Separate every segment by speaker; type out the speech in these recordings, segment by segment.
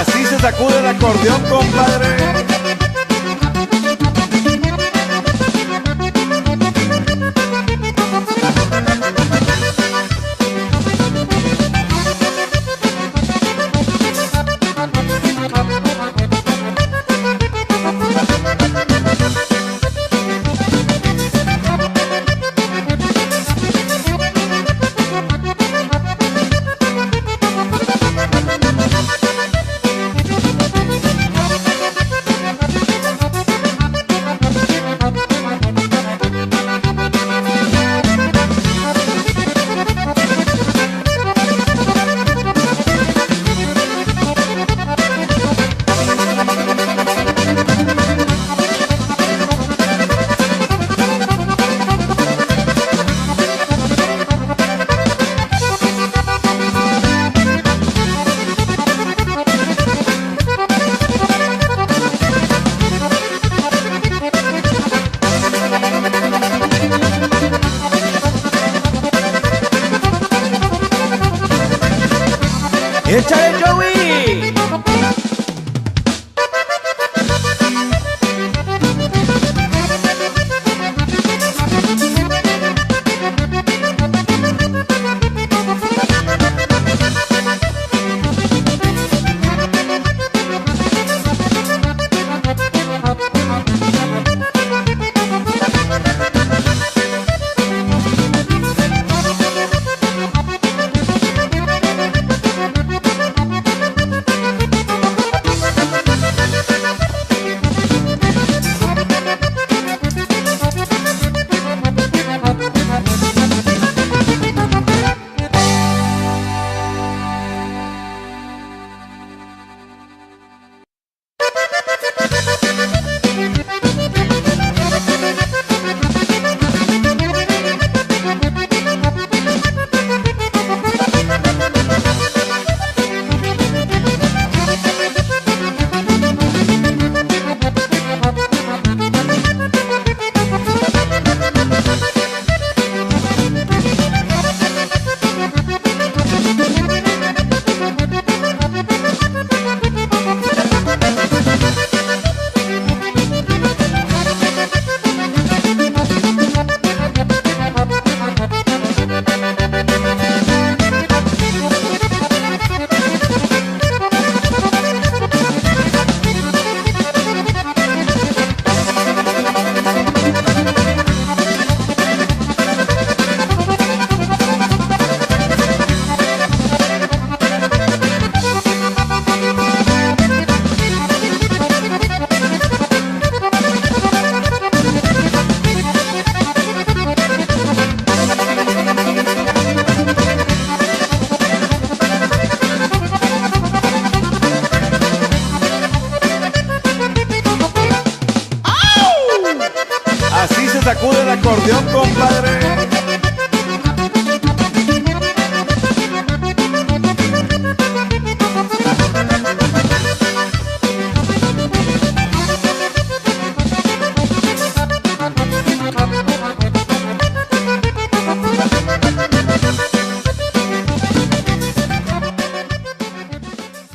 Speaker 1: Así se sacude el acordeón, compadre. ¡Échale, Joey! Así se sacude el acordeón, compadre.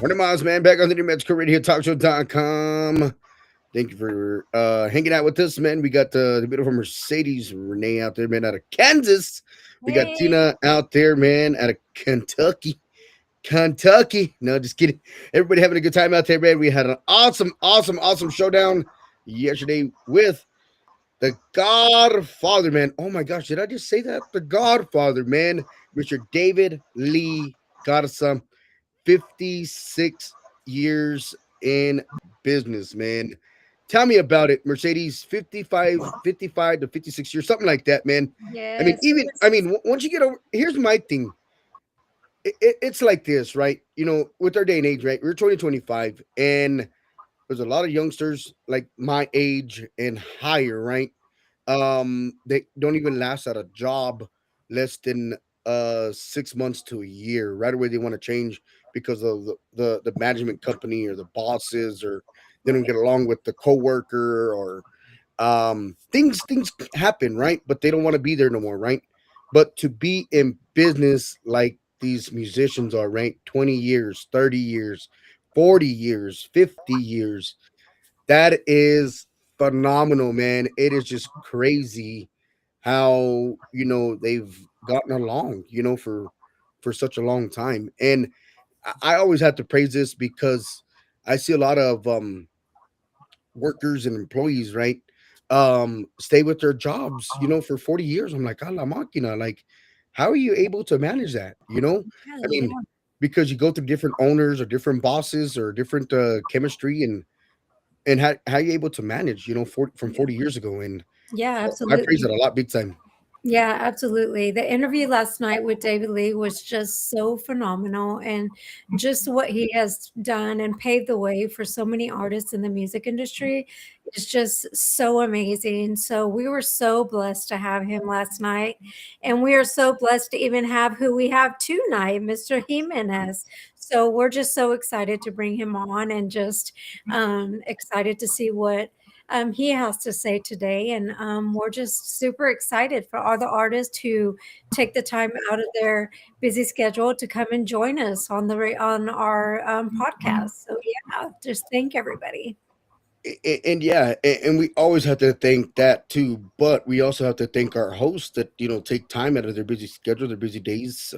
Speaker 2: Morning, Miles, man. Back on the New Mexico Radio Talk Show.com. Thank you for hanging out with us, man. We got the beautiful Mercedes Renee out there, man, out of Kansas. We got
Speaker 3: Hey,
Speaker 2: Tina out there, man, out of Kentucky. Kentucky. No, just kidding. Everybody having a good time out there, man. We had an awesome showdown yesterday with the Godfather, man. Oh my gosh, did I just say that? The Godfather, man. Mr. David Lee Garza, 56 years in business, man. Tell me about it, Mercedes. 55 to 56 years, something like that, man. I mean,
Speaker 3: yes,
Speaker 2: even, once you get over, here's my thing. It's like this, right? With our day and age, right? We're 2025, and there's a lot of youngsters like my age and higher, right? They don't even last at a job less than 6 months to a year. Right away they want to change because of the management company or the bosses, or they don't
Speaker 3: right.
Speaker 2: get along with the coworker, or things happen, right? But they don't want to be there no more, right? But to be in business like these musicians are, right? 20 years, 30 years, 40 years, 50 years, that is phenomenal, man. It is just crazy how, they've gotten along, for such a long time. And I always have to praise this because I see a lot of workers and employees, right? Stay with their jobs, for 40 years. I'm like, a la máquina. Like, how are you able to manage that?
Speaker 3: Yeah,
Speaker 2: I mean,
Speaker 3: yeah,
Speaker 2: because you go through different owners or different bosses or different chemistry, and how you able to manage, 40 years ago. And
Speaker 3: yeah,
Speaker 2: I praise
Speaker 3: absolutely.
Speaker 2: it a lot, big time.
Speaker 3: Yeah, absolutely. The interview last night with David Lee was just so phenomenal, and just what he has done and paved the way for so many artists in the music industry is just so amazing. So we were so blessed to have him last night, and we are so blessed to even have who we have tonight, Mr. Jimenez. So we're just so excited to bring him on, and just excited to see what he has to say today. And we're just super excited for all the artists who take the time out of their busy schedule to come and join us on on our podcast. So yeah, just thank everybody.
Speaker 2: And yeah, and we always have to thank that too, but we also have to thank our hosts that take time out of their busy schedule, their busy days.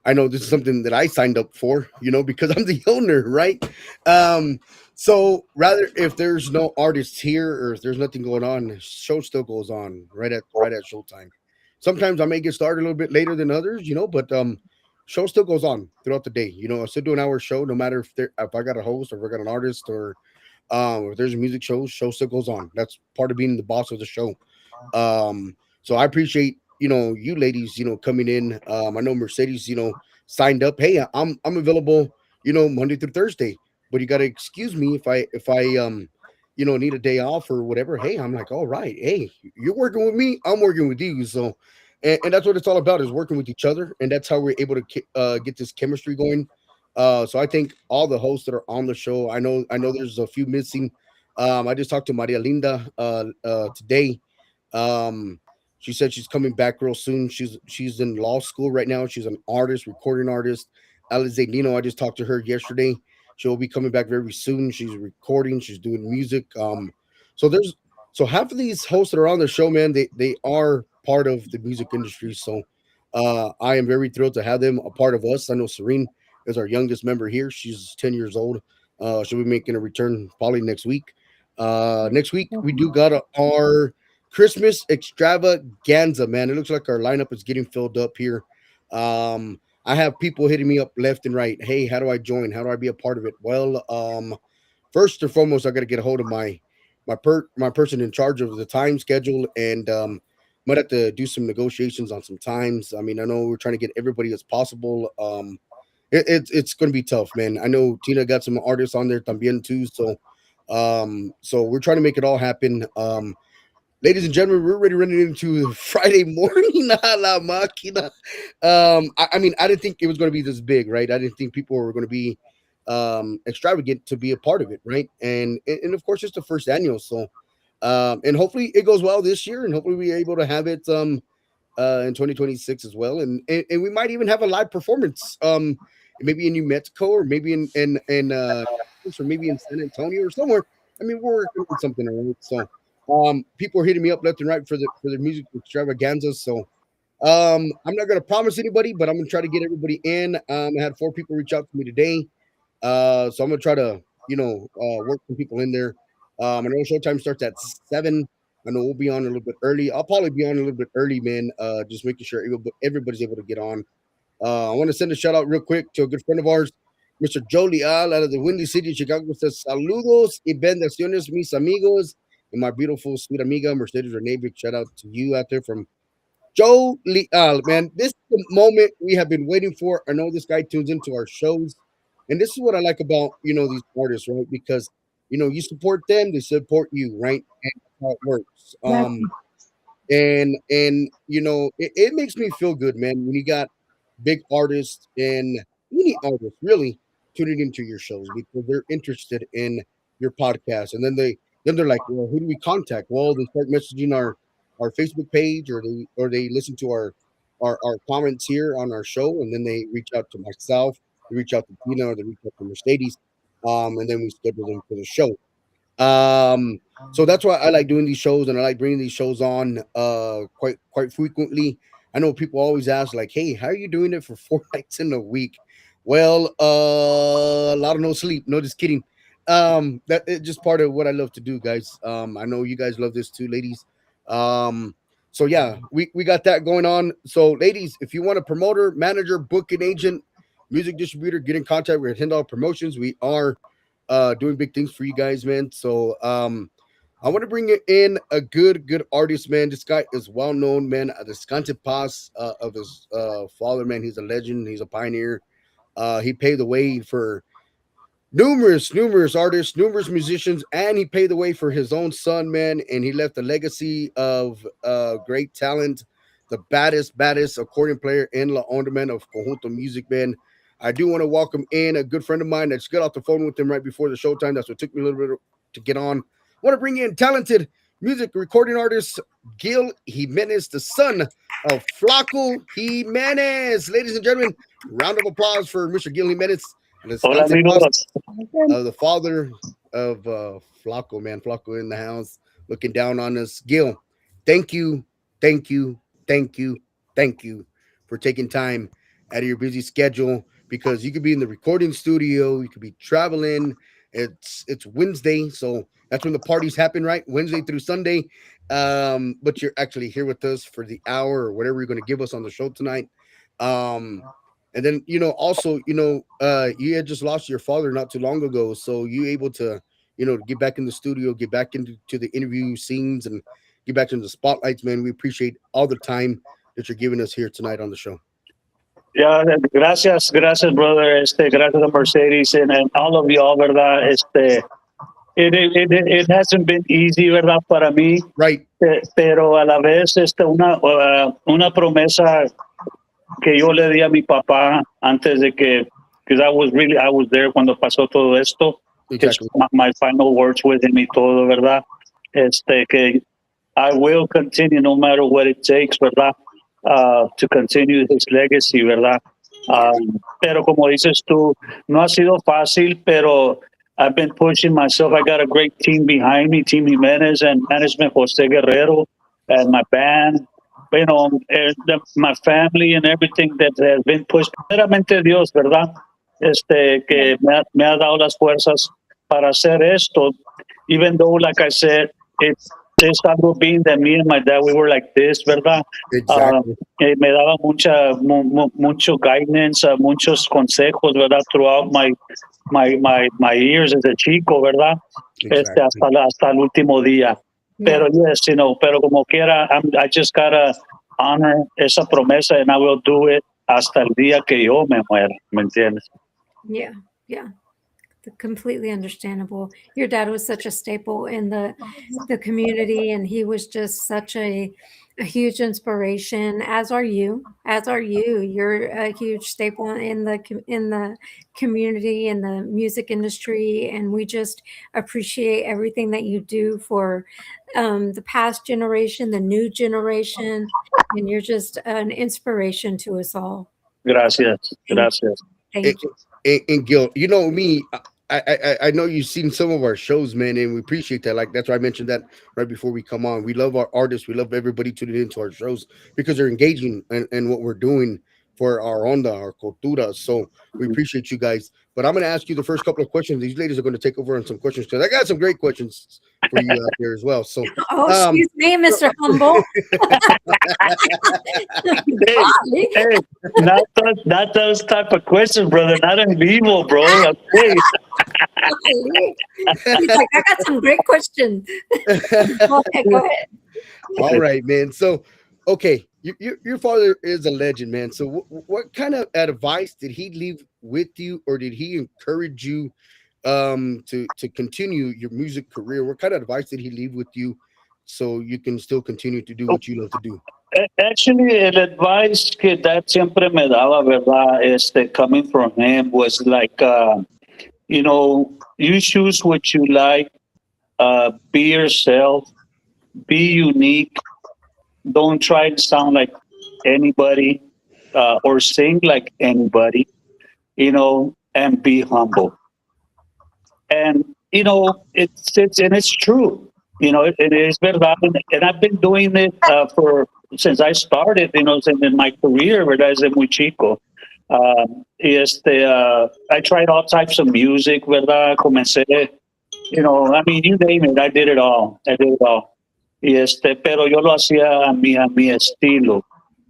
Speaker 2: I know this is something that I signed up for, because I'm the owner, right? Um, so rather, if there's no artists here or if there's nothing going on, the show still goes on right at showtime. Sometimes I may get started a little bit later than others, but show still goes on throughout the day. I still do an hour show, no matter if I got a host or if I got an artist, or if there's a music show still goes on. That's part of being the boss of the show. So I appreciate you ladies coming in. I know Mercedes signed up. Hey, I'm available Monday through Thursday, but you got to excuse me if I need a day off or whatever. Hey, I'm like, all right. Hey, you're working with me. I'm working with you. So, and that's what it's all about, is working with each other, and that's how we're able to get this chemistry going. So I think all the hosts that are on the show. I know there's a few missing. I just talked to Maria Linda today. um, she said she's coming back real soon. She's in law school right now. She's an artist, recording artist. Alize Nino, I just talked to her yesterday. She'll be coming back very soon. She's recording. She's doing music. So there's so half of these hosts that are on the show, man, they are part of the music industry. So I am very thrilled to have them a part of us. I know Serene is our youngest member here. She's 10 years old. She'll be making a return probably next week. Next week we do got our Christmas extravaganza, man. It looks like our lineup is getting filled up here. I have people hitting me up left and right. Hey, how do I join? How do I be a part of it? Well, first and foremost, I got to get a hold of my person in charge of the time schedule, and might have to do some negotiations on some times. I mean, I know we're trying to get everybody as possible. It's going to be tough, man. I know Tina got some artists on there también too, so we're trying to make it all happen. Ladies and gentlemen, we're already running into Friday morning. A la máquina. I mean, I didn't think it was going to be this big, right? I didn't think people were going to be extravagant to be a part of it, right? And of course, it's the first annual, so and hopefully it goes well this year, and hopefully we're able to have it in 2026 as well, and we might even have a live performance. maybe in New Mexico, or maybe in or maybe in San Antonio or somewhere. I mean, we're working on something, all right? So, people are hitting me up left and right for the music extravaganzas. So, I'm not gonna promise anybody, but I'm gonna try to get everybody in. I had 4 people reach out to me today, so I'm gonna try to work some people in there. I know showtime starts at 7. I know we'll be on a little bit early. I'll probably be on a little bit early, man. Just making sure everybody's able to get on. I want to send a shout out real quick to a good friend of ours, Mr. Joe Leal out of the Windy City, Chicago. Says saludos y bendiciones, mis amigos, and my beautiful sweet amiga Mercedes Renee. Big shout out to you out there from Joe Leal, man. This is the moment we have been waiting for. I know this guy tunes into our shows, and this is what I like about these artists, right? Because you support them, they support you, right? And that's how it works.
Speaker 3: Exactly.
Speaker 2: And it makes me feel good, man, when you got big artists and any artists really tuning into your shows because they're interested in your podcast, and then they're like, well, who do we contact? Well, they start messaging our Facebook page, or they listen to our comments here on our show, and then they reach out to myself, they reach out to Tina, or they reach out to Mercedes, and then we schedule them for the show. So that's why I like doing these shows, and I like bringing these shows on quite frequently. I know people always ask like, "Hey, how are you doing it for 4 nights in a week?" Well, a lot of no sleep. No, just kidding. That it's just part of what I love to do, guys. I know you guys love this too, ladies. Um, so yeah, we got that going on. So, ladies, if you want a promoter, manager, booking agent, music distributor, get in contact with $10 Promotions. We are doing big things for you guys, man. So I want to bring in a good artist, man. This guy is well known, man. The Scante Paz of his father, man. He's a legend. He's a pioneer. He paved the way for numerous artists, numerous musicians, and he paved the way for his own son, man. And he left a legacy of great talent, the baddest accordion player in La Onda, man, of Conjunto Music, man. I do want to welcome in a good friend of mine. I just got off the phone with him right before the showtime. That's what took me a little bit to get on. I want to bring in talented music recording artist Gil Jimenez, the son of Flaco Jimenez. Ladies and gentlemen, round of applause for Mr. Gil Jimenez. And
Speaker 4: Hola amigos.
Speaker 2: the father of Flaco, man. Flaco in the house, looking down on us. Gil, thank you, thank you, thank you, thank you for taking time out of your busy schedule, because you could be in the recording studio, you could be traveling. It's Wednesday, so that's when the parties happen, right? Wednesday through Sunday. But you're actually here with us for the hour or whatever you're going to give us on the show tonight. And then also you had just lost your father not too long ago, so you able to get back in the studio, get back into the interview scenes, and get back into the spotlights, man. We appreciate all the time that you're giving us here tonight on the show.
Speaker 4: Yeah, gracias, brother. Gracias a Mercedes and all of y'all, verdad. It hasn't been easy, verdad, para mí.
Speaker 2: Right.
Speaker 4: Pero a la vez, una promesa que yo le di a mi papá antes de que, because I was there cuando pasó todo esto.
Speaker 2: Exactly.
Speaker 4: My final words with him y todo, verdad. Que I will continue no matter what it takes, verdad. To continue his legacy, ¿verdad? Pero como dices tú, no ha sido fácil, pero I've been pushing myself. I got a great team behind me, Team Jimenez and management, Jose Guerrero, and my band, my family and everything that has been pushed. Primeramente Dios, ¿verdad? Que me ha dado las fuerzas para hacer esto, even though, like I said, it's algo being that me and my dad, we were like this, ¿verdad?
Speaker 2: Exactly.
Speaker 4: Me daba mucho guidance, muchos consejos, ¿verdad? Throughout my years as a chico, ¿verdad?
Speaker 2: Exactly.
Speaker 4: Hasta el último día. Pero yes, pero como quiera, I just gotta honor esa promesa, and I will do it hasta el día que yo me muera, ¿me entiendes?
Speaker 3: Yeah. Completely understandable. Your dad was such a staple in the community, and he was just such a huge inspiration, as are you. You're a huge staple in the community, in the music industry, and we just appreciate everything that you do for the past generation, the new generation, and you're just an inspiration to us all.
Speaker 4: Gracias.
Speaker 3: Thank you.
Speaker 2: And Gil, you know me. I know you've seen some of our shows, man, and we appreciate that. Like that's why I mentioned that right before we come on. We love our artists. We love everybody tuning into our shows because they're engaging in what we're doing for our onda, our cultura. So we appreciate you guys. But I'm going to ask you the first couple of questions. These ladies are going to take over on some questions because I got some great questions for you out there as well. So,
Speaker 3: Oh, excuse me, Mr. Humble.
Speaker 4: Hey,
Speaker 3: Golly.
Speaker 4: hey, not those type of questions, brother. Not in vivo, bro. Okay.
Speaker 3: Golly. He's like, I got some great questions. Go ahead. Go ahead.
Speaker 2: all right, man. So, okay, your father is a legend, man. So, what kind of advice did he leave with you, or did he encourage you to continue your music career? What kind of advice did he leave with you so you can still continue to do what you love to do?
Speaker 4: Actually, el advice que dad siempre me daba, ¿verdad? Coming from him was like, you choose what you like, be yourself, be unique. Don't try to sound like anybody or sing like anybody, and be humble. And, it's true. It is verdad. And I've been doing it since I started, since in my career, verdad, desde muy chico. I tried all types of music, verdad. Comencé, I mean, you name it, I did it all. Pero yo lo hacía a mi estilo,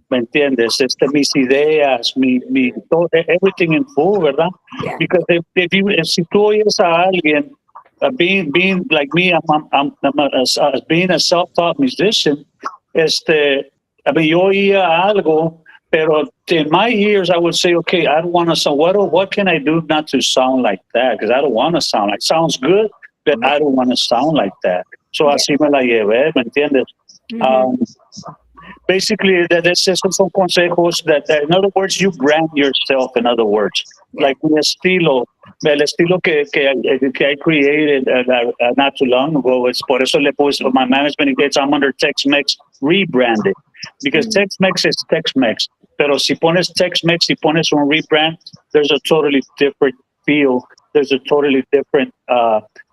Speaker 4: ¿me entiendes? Mis ideas, everything in full, ¿verdad?
Speaker 3: Yeah.
Speaker 4: Because si tú oyes a alguien, being like me, being a self-taught musician, I mean, yo oía algo, pero in my ears, I would say, okay, I don't want to sound, what can I do not to sound like that? Because I don't want to sound like, sounds good, but I don't want to sound like that. So así me la llevé, ¿me entiendes? Basically, esos son consejos that, in other words, you brand yourself, in other words. Like el estilo que I created not too long ago, it's por eso le puse, my management gets, I'm under Tex-Mex rebranded. Because Tex-Mex is Tex-Mex. Pero si pones Tex-Mex, si pones un rebrand, there's a totally different feel. There's a totally different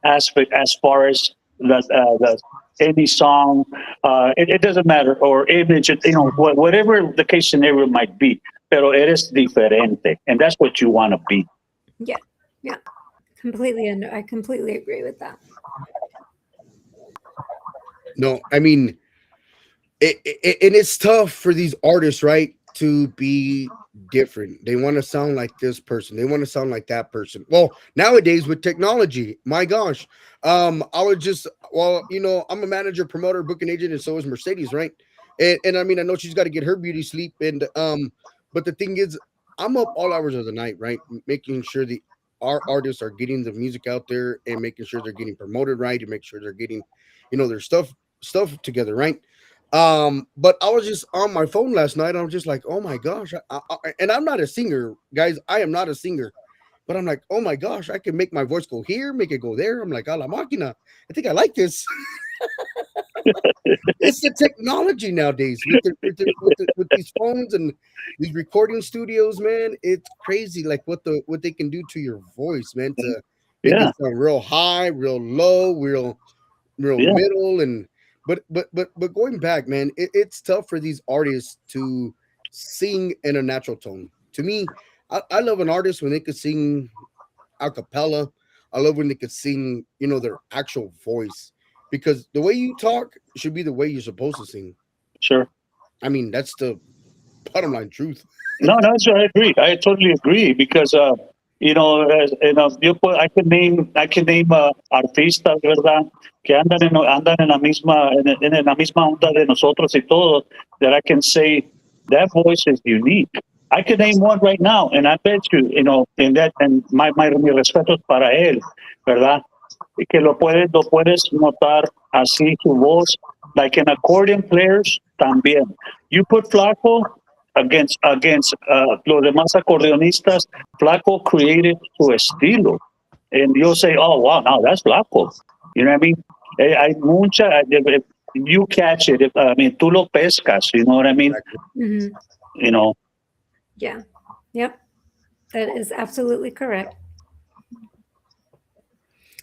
Speaker 4: aspect as far as the any song. It doesn't matter, or image, whatever the case scenario might be. Pero eres diferente, and that's what you want to be.
Speaker 3: Yeah. I completely agree with that.
Speaker 2: No, I mean, and it's tough for these artists, right, to be different. They want to sound like this person. They want to sound like that person. Well, nowadays with technology, my gosh, I'm a manager, promoter, booking agent, and so is Mercedes, right? And I mean, I know she's got to get her beauty sleep, and but the thing is, I'm up all hours of the night, right, making sure our artists are getting the music out there and making sure they're getting promoted right and make sure they're getting, their stuff together, right? But I was just on my phone last night. I was just like, oh my gosh. And I'm not a singer, guys. I am not a singer, but I'm like, oh my gosh, I can make my voice go here, make it go there. I'm like, a la máquina. I think I like this. It's the technology nowadays with these phones and these recording studios, man. It's crazy, like what they can do to your voice, man. To make it sound real high, real low, real middle, and but going back, man, it's tough for these artists to sing in a natural tone. To me, I love an artist when they could sing a cappella. I love when they could sing, their actual voice, because the way you talk should be the way you're supposed to sing.
Speaker 4: Sure.
Speaker 2: I mean, that's the bottom line truth.
Speaker 4: No, I agree. I totally agree because I can name artistas, verdad, que andan en la misma onda de nosotros y todo, that I can say that voice is unique. I can name one right now, and I bet you, in that, and mi respeto es para él, verdad, que lo puedes notar así su voz, like in accordion players también. You put Flaco against los demás acordeonistas, Flaco created su estilo, and you'll say, oh wow, now that's Flaco. You know what I mean? Hay mucha, if you catch it, tú lo pescas, you know what I mean?
Speaker 3: Mm-hmm.
Speaker 4: You know.
Speaker 3: Yeah. Yep. That is absolutely correct.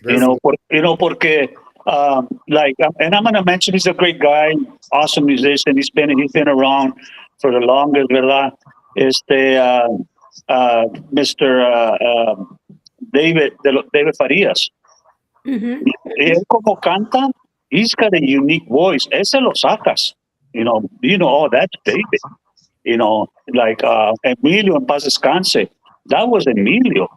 Speaker 2: Very good.
Speaker 4: Porque and I'm gonna mention he's a great guy, awesome musician. He's been around for the longest, ¿verdad? Este, Mr. David Farias.
Speaker 3: Hmm.
Speaker 4: Él como canta, he's got a unique voice. Ese lo sacas. Oh, that's David. Like Emilio en paz descanse. That was Emilio.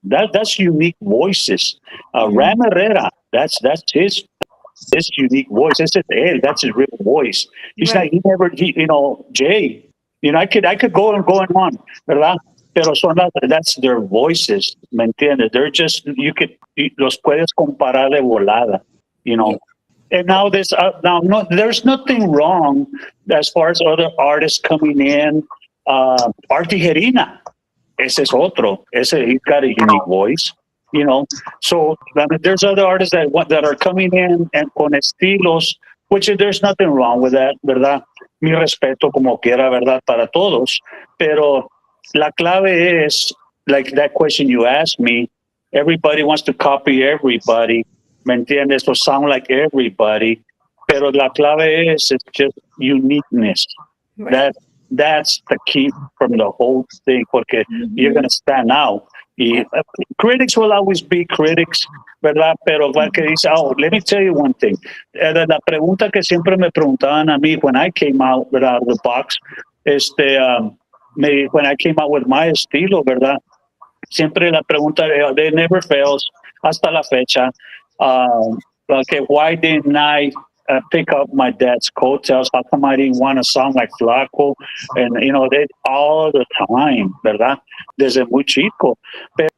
Speaker 4: That's unique voices.
Speaker 3: Hmm.
Speaker 4: Ram Herrera, that's his unique voice. That's his real voice. He's not.
Speaker 3: Right.
Speaker 4: Jay. I could go and on, ¿verdad? Pero that's their voices, ¿me entiendes? They're just los puedes comparar de volada, you
Speaker 3: Yeah.
Speaker 4: know. And now there's nothing wrong as far as other artists coming in. Art Tijerina, ese es otro. He's got a unique voice, you know. So there's other artists that are coming in and con estilos, which there's nothing wrong with that, ¿verdad? Mi respeto como quiera, ¿verdad? Para todos. Pero la clave es, like that question you asked me, everybody wants to copy everybody, ¿me entiendes? Or sound like everybody. Pero la clave es it's just uniqueness.
Speaker 3: Right.
Speaker 4: That's the key from the whole thing, porque you're
Speaker 3: Hmm.
Speaker 4: going to stand out. Y, critics will always be critics, ¿verdad? Pero que dice, let me tell you one thing. La pregunta que siempre me preguntaban a mí when I came out, ¿verdad? Out of the box, when I came out with my estilo, ¿verdad? Siempre la pregunta, they never fails, hasta la fecha. Okay, why didn't I pick up my dad's coattails? How come I didn't want to sound like Flaco? And, they all the time, ¿verdad? Desde muy chico. Pero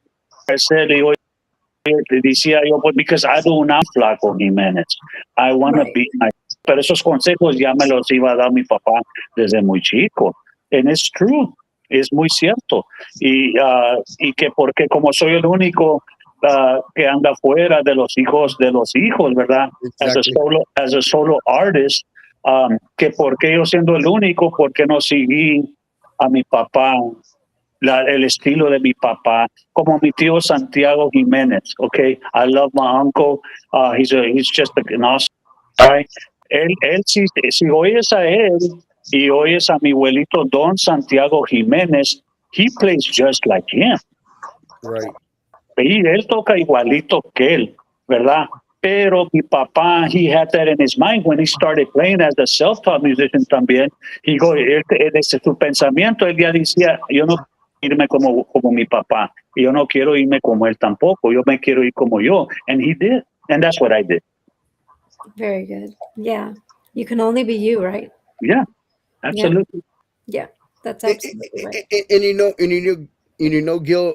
Speaker 4: decía yo, pues, because I do not Flaco Jimenez. I want to
Speaker 3: Right.
Speaker 4: be my... Pero esos consejos ya me los iba a dar mi papá desde muy chico. And it's true. Es muy cierto. Y que porque como soy el único que anda fuera de los hijos, ¿verdad?
Speaker 2: Exactly.
Speaker 4: As a solo artist, que porque yo siendo el único, porque no seguí a mi papá, el estilo de mi papá, como mi tío Santiago Jiménez, okay? I love my uncle. He's just an awesome guy. Él si oyes a él y oyes a mi abuelito Don Santiago Jiménez, he plays just like him.
Speaker 2: Right.
Speaker 4: Y él toca igualito que él, ¿verdad? Pero mi papá, he had that in his mind when he started playing as a self-taught musician también. Desde su pensamiento, él ya decía, yo no quiero irme como mi papá, y yo no quiero irme como él tampoco, yo me quiero ir como yo. And he did, and that's what I did.
Speaker 3: Very good. Yeah. You can only be you, right?
Speaker 4: Yeah, absolutely.
Speaker 3: Yeah. That's absolutely right.
Speaker 2: Gil,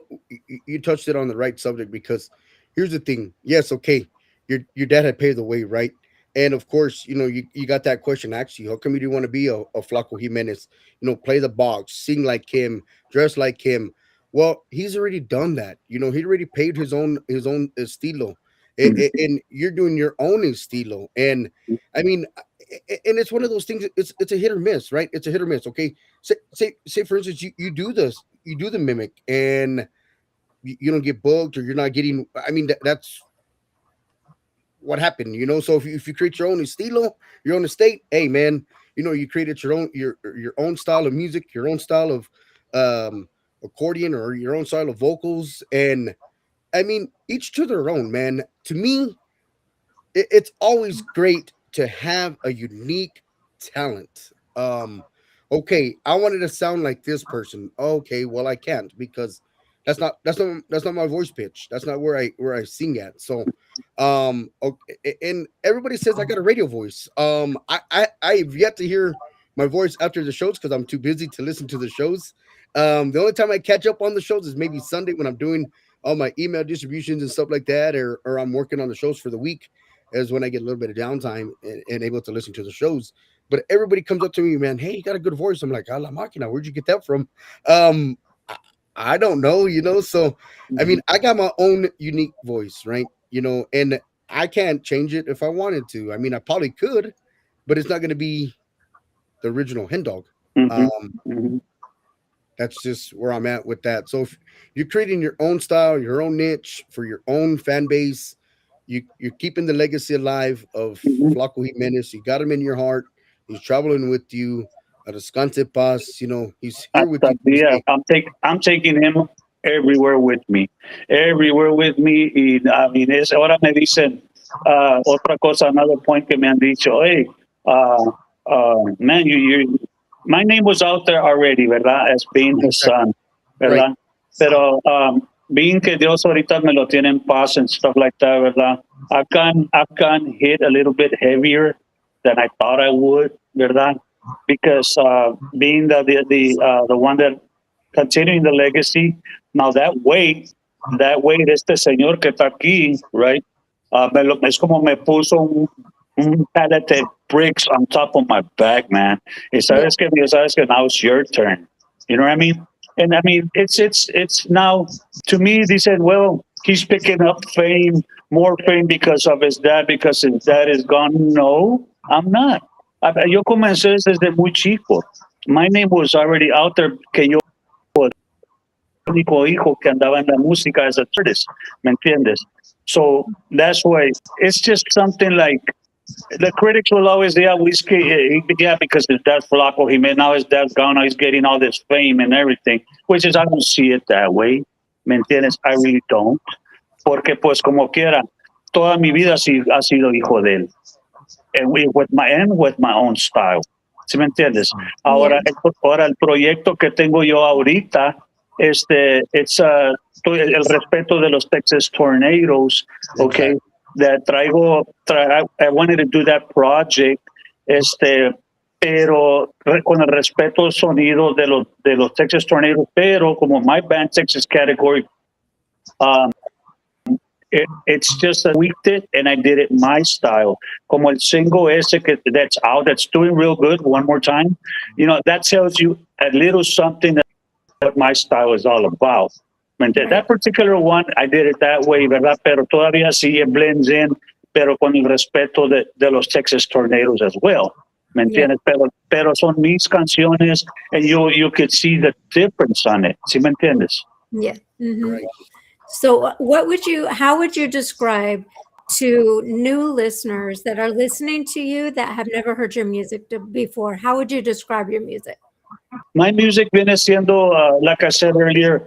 Speaker 2: you touched it on the right subject because here's the thing. Yes, okay, your dad had paved the way, right? And of course, you got that question actually. How come you do want to be a Flaco Jimenez? Play the box, sing like him, dress like him. Well, he's already done that. He already paved his own estilo, and you're doing your own estilo. And I mean, and it's one of those things. It's a hit or miss, right? It's a hit or miss. Okay, say for instance, you do this, you do the mimic, and you don't get booked, or you're not getting. I mean, that's what happened. So if you create your own estilo, your own estate, hey man, you created your own style of music, your own style of accordion, or your own style of vocals, and I mean, each to their own, man. To me, it's always great to have a unique talent. Okay, I wanted to sound like this person. Okay, well I can't because that's not my voice pitch. That's not where I sing at. So, okay, and everybody says I got a radio voice. I've yet to hear my voice after the shows because I'm too busy to listen to the shows. The only time I catch up on the shows is maybe Sunday when I'm doing all my email distributions and stuff like that, or I'm working on the shows for the week, is when I get a little bit of downtime and able to listen to the shows. But everybody comes up to me, man, hey, you got a good voice. I'm like, a la máquina, where'd you get that from? Um, I, I don't know, So, I mean, I got my own unique voice, right? And I can't change it if I wanted to. I mean, I probably could, but it's not going to be the original hen dog.
Speaker 4: Mhm,
Speaker 2: Um,
Speaker 4: mhm.
Speaker 2: That's just where I'm at with that. So if you're creating your own style, your own niche for your own fan base, you're keeping the legacy alive of
Speaker 4: Mhm.
Speaker 2: Flaco Jimenez. You got him in your heart. He's traveling with you. Descanse Paz, he's here with
Speaker 4: Hasta
Speaker 2: you
Speaker 4: el
Speaker 2: to
Speaker 4: día.
Speaker 2: stay.
Speaker 4: I'm taking him everywhere with me. Everywhere with me. Y, I mean, ahora me dicen otra cosa, another point que me han dicho, hey, man, my name was out there already, ¿verdad? As being his
Speaker 2: Exactly.
Speaker 4: son,
Speaker 2: Right.
Speaker 4: ¿verdad? Pero being que Dios ahorita me lo tiene en paz and stuff like that, ¿verdad? I've gone hit a little bit heavier than I thought I would, ¿verdad? Because being the one that continuing the legacy. Now that weight, este señor que está aquí, right? Es como me puso un pallet of bricks on top of my back, man. Y sabes que now it's your turn. You know what I mean? And I mean, it's now to me. They said, well, he's picking up fame, more fame because of his dad, because his dad is gone. No, I'm not. Yo comencé desde muy chico. My name was already out there. Que yo único hijo que andaba en la música as a artist, ¿me entiendes? So that's why it's just something like the critics will always, yeah, yeah, because his dad's Flaco, now his dad's gone, now he's getting all this fame and everything, which is, I don't see it that way, ¿me entiendes? I really don't, porque pues como quiera, toda mi vida ha sido hijo de él, and with my own style, ¿sí me entiendes?
Speaker 3: Yeah.
Speaker 4: Ahora el proyecto que tengo yo ahorita, it's el respeto de los Texas Tornadoes, okay,
Speaker 2: Exactly.
Speaker 4: that I wanted to do that project, pero con el respeto al sonido de los Texas Tornadoes, pero como my band Texas category, um, it's just I tweaked it and I did it my style. Como el single ese that's out, that's doing real good. One more time, that tells you a little something that what my style is all about.
Speaker 3: Right.
Speaker 4: That particular one, I did it that way, ¿verdad? Pero todavía sí it blends in, pero con el respeto de los Texas Tornadoes as well. ¿Me
Speaker 3: Yeah.
Speaker 4: entiendes? Pero son mis canciones and you could see the difference on it. ¿Sí me entiendes?
Speaker 3: Yeah. Mhm.
Speaker 2: Right.
Speaker 3: So, how would you describe to new listeners that are listening to you that have never heard your music before? How would you describe your music?
Speaker 4: My music viene siendo, like I said earlier,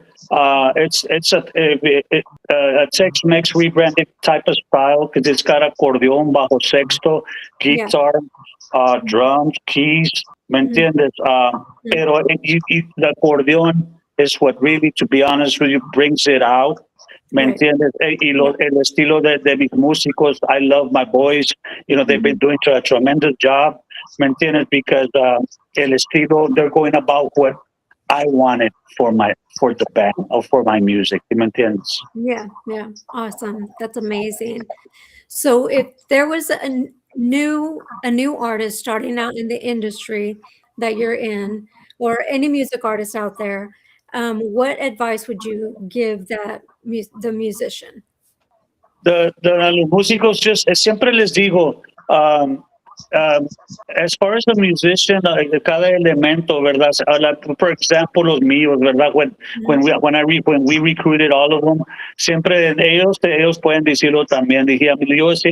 Speaker 4: it's a Tex-Mex rebranded type of style because it's got acordeón, bajo sexto,
Speaker 3: Yeah.
Speaker 4: guitar, drums, keys, ¿me entiendes? Pero the acordeón is what really, to be honest with you, brings it out. ¿Me
Speaker 3: Right.
Speaker 4: entiendes? El estilo de mis músicos, I love my boys. They've been doing a tremendous job. ¿Me entiendes? Because el estilo, they're going about what I wanted for the band or for my music. ¿Me entiendes?
Speaker 3: Yeah. Awesome. That's amazing. So, if there was a new artist starting out in the industry that you're in, or any music artist out there, what advice would you give the musician?
Speaker 4: Los músicos, siempre les digo, as far as the musician, cada elemento, ¿verdad? For example, los míos, ¿verdad? When we recruited all of them, siempre ellos pueden decirlo también. Dije,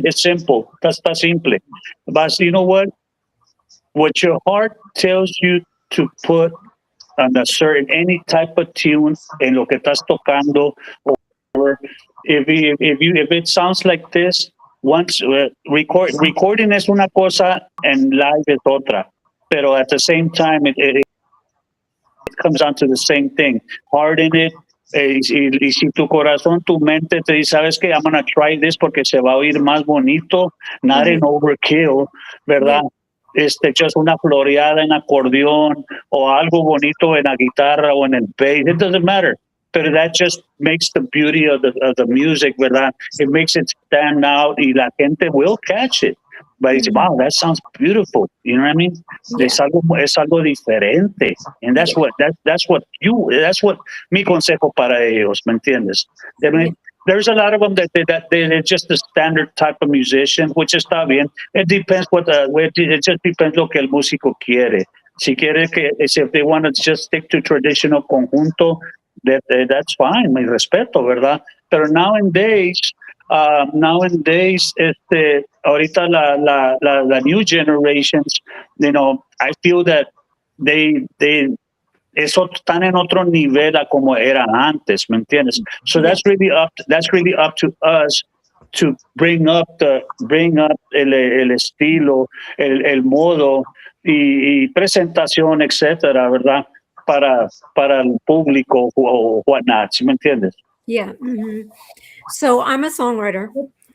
Speaker 4: it's simple, está simple. But you know what your heart tells you to put on any type of tune en lo que estás tocando, or if it sounds like this, once recording es una cosa and live es otra, pero at the same time it comes down to the same thing. Harden it. Y si tu corazón, tu mente te dice, sabes que I'm gonna try this porque se va a oír más bonito, not an overkill, ¿verdad? Just una floreada en acordeón o algo bonito en la guitarra o en el bass. It doesn't matter. But that just makes the beauty of the music, ¿verdad? It makes it stand out y la gente will catch it. But it's, wow, that sounds beautiful. You know what I mean?
Speaker 3: Yeah.
Speaker 4: Es algo diferente. And that's what mi consejo para ellos, ¿me entiendes? I mean, there's a lot of them that they're just the standard type of musician, which is está bien. It depends it just depends lo que el músico quiere. Si quiere que, if they want to just stick to traditional conjunto, that's fine, mi respeto, ¿verdad? Pero nowadays, ahorita la new generations, I feel that they eso están en otro nivel a como era antes, ¿me entiendes? So that's really up to us to bring up el estilo, el modo y presentación, etcétera, ¿verdad? Para el público o whatnot, ¿sí me entiendes?
Speaker 3: Yeah. So I'm a songwriter.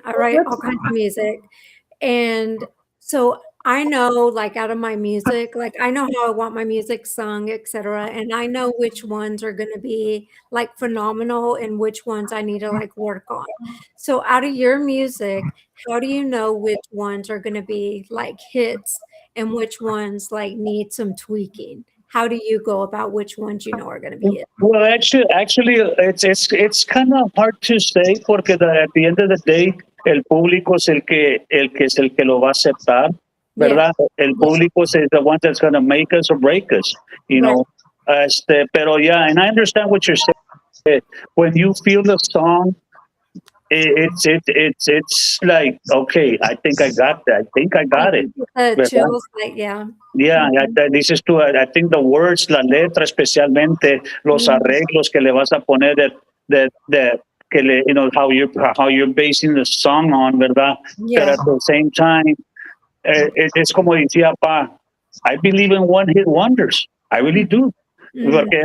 Speaker 3: I write all kinds of music. And so I know, like, out of my music, like, I know how I want my music sung, etc. And I know which ones are going to be like phenomenal and which ones I need to like work on. So out of your music, how do you know which ones are going to be like hits and which ones like need some tweaking? How do you go about which ones you know are going to be hits?
Speaker 4: Well, actually, it's kind of hard to say porque at the end of the day, el público es el que lo va a aceptar, ¿verdad? El público is the one that's going to make us or break us, you know. Pero yeah, and I understand what you're saying. When you feel the song, it's like, okay, I think I got that. I think I got it.
Speaker 3: Chills, like, yeah.
Speaker 4: Yeah, dices tú, I think the words, la letra, especialmente los arreglos que le vas a poner que le, how you're basing the song on, ¿verdad?
Speaker 3: Yeah.
Speaker 4: But at the same time, it's como decía Pa, I believe in one-hit wonders. I really do. Porque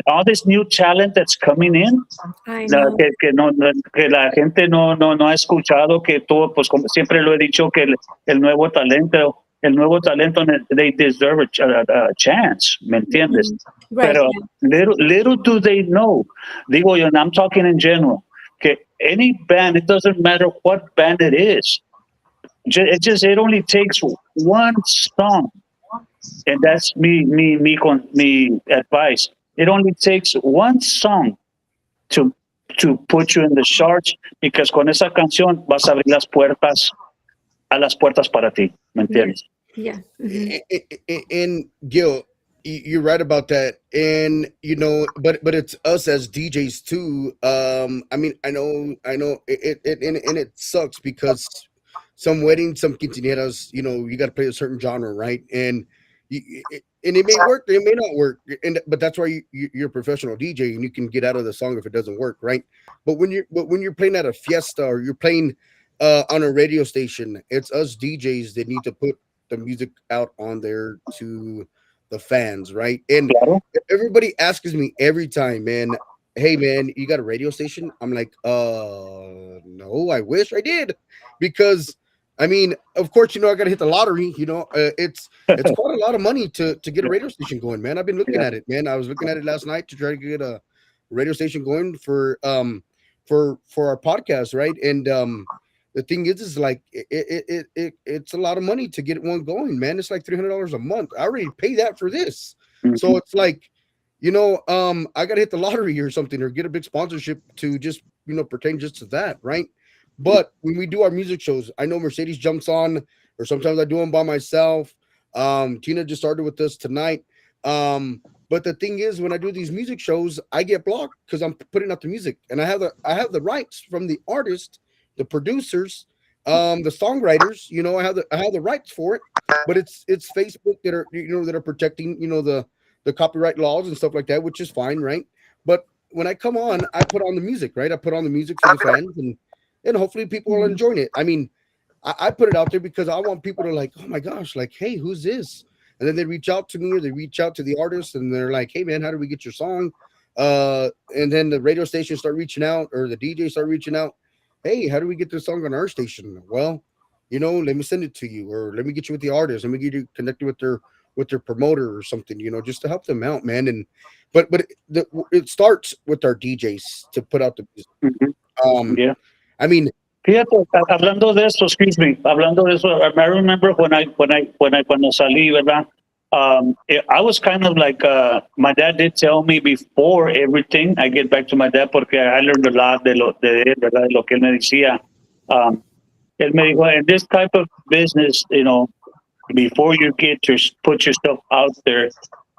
Speaker 4: all this new talent that's coming in, que la gente no ha escuchado, que todo, pues como siempre lo he dicho, que el nuevo talento, they deserve a chance, ¿me entiendes?
Speaker 3: Right.
Speaker 4: Pero little do they know, digo yo, and I'm talking in general, que any band, it doesn't matter what band it is, it only takes one song. And that's me advice. It only takes one song to put you in the charts, because con esa canción vas a abrir las puertas para ti, ¿me entiendes?
Speaker 3: Yeah.
Speaker 2: And Gil, you're right about that. And but it's us as DJs too. I mean, I know it sucks because some weddings, some quinceañeras, you got to play a certain genre, right? And it may work, it may not work, but that's why you're a professional DJ and you can get out of the song if it doesn't work, right? But when you're playing at a fiesta or you're playing on a radio station, it's us DJs that need to put the music out on there to the fans, right? And everybody asks me every time, man, hey man, you got a radio station? I'm like, no, I wish I did, because I mean, of course, I got to hit the lottery. It's quite a lot of money to get a radio station going, man. I've been looking at it, man. I was looking at it last night to try to get a radio station going for our podcast, right? And the thing is like it's a lot of money to get one going, man. It's like $300 a month. I already pay that for this, so it's like, I got to hit the lottery or something, or get a big sponsorship to just pertain just to that, right? But when we do our music shows, I know Mercedes jumps on, or sometimes I do them by myself. Tina just started with us tonight. But the thing is, when I do these music shows, I get blocked because I'm putting out the music, and I have the rights from the artist, the producers, the songwriters. I have the rights for it, but it's Facebook that are protecting the copyright laws and stuff like that, which is fine, right? But when I come on, I put on the music, right? I put on the music for the fans, and hopefully people are enjoying it. I mean, I put it out there because I want people to like, oh my gosh, like, hey, who's this? And then they reach out to me, or they reach out to the artist, and they're like, hey man, how do we get your song? And then the radio station start reaching out, or the DJ start reaching out. Hey, how do we get this song on our station? Well, let me send it to you, or let me get you with the artist, let me get you connected with their promoter or something, just to help them out, man. And but it starts with our DJs to put out the music.
Speaker 4: Yeah.
Speaker 2: I mean,
Speaker 4: fíjate, hablando de eso, I remember cuando salí, ¿verdad? I was kind of like, my dad did tell me before everything, I get back to my dad, porque I learned a lot de él, ¿verdad? De lo que él me decía. Él me dijo, in this type of business, before you put yourself out there,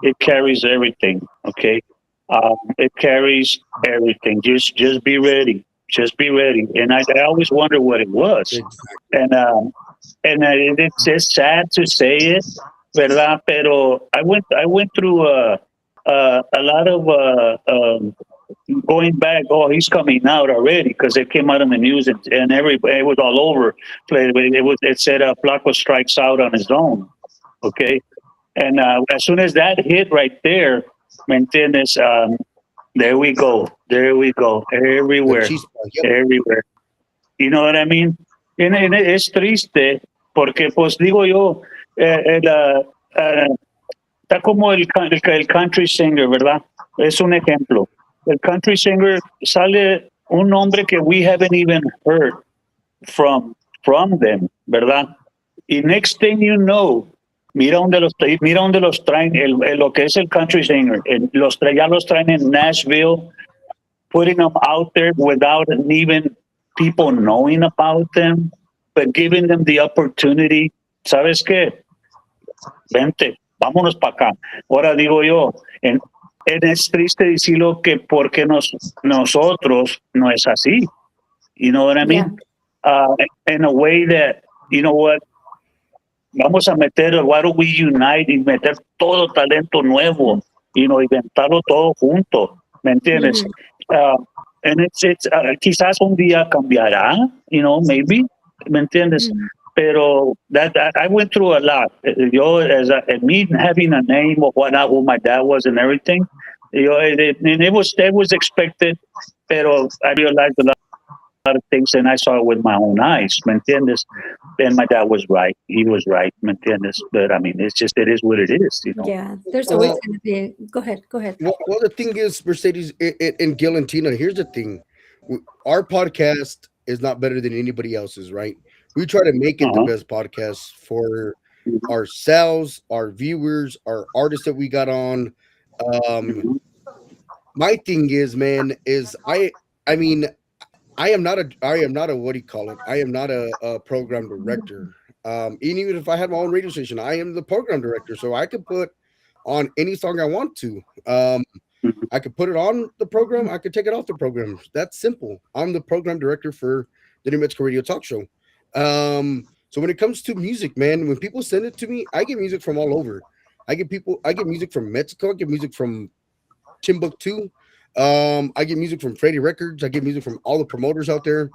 Speaker 4: it carries everything. Okay, it carries everything. Just be ready. Just be ready. And I always wonder what it was.
Speaker 2: Exactly.
Speaker 4: And it's just sad to say it, verdad? Pero I went through a lot of going back. Oh, he's coming out already because it came out in the news and it was all over. It said Flaco strikes out on his own. Okay, and as soon as that hit right there, ¿me entiendes? There we go. There we go.
Speaker 2: The
Speaker 4: Everywhere.
Speaker 2: cheese ball. Yep.
Speaker 4: Everywhere. You know what I mean? And es triste porque, pues digo yo, está como el country singer, ¿verdad? Es un ejemplo. El country singer sale un nombre que we haven't even heard from from them, ¿verdad? Y next thing you know, mira dónde los traen, lo que es el country singer, ya los traen en Nashville, putting them out there without even people knowing about them, but giving them the opportunity. ¿Sabes qué? Vente, vámonos para acá. Ahora digo yo, es triste decirlo que porque nosotros no es así. You know what I mean? In a way that, you know what, vamos a meter, why don't we unite y meter todo talento nuevo, y inventarlo todo junto, ¿me entiendes? And it's quizás un día cambiará, maybe, ¿me entiendes? Pero that I went through a lot. Yo, and me having a name of whatnot, who my dad was and everything, and it was expected, pero I realized a lot of things and I saw it with my own eyes, ¿me entiendes? And my dad was right. He was right, ¿me entiendes? But I mean, it is what it is,
Speaker 3: Yeah, there's always going to be. Go ahead.
Speaker 2: Well, the thing is, Mercedes and Gil and Tina, here's the thing. Our podcast is not better than anybody else's, right? We try to make it the best podcast for ourselves, our viewers, our artists that we got on. My thing is, man, is I mean, I am not a what do you call it? I am not a program director. Even if I had my own radio station, I am the program director, so I could put on any song I want to. I could put it on the program. I could take it off the program. That's simple. I'm the program director for the New Mexico Radio Talk Show. So when it comes to music, man, when people send it to me, I get music from all over. I get music from Mexico. I get music from Timbuktu. I get music from Freddie Records. I get music from all the promoters out there.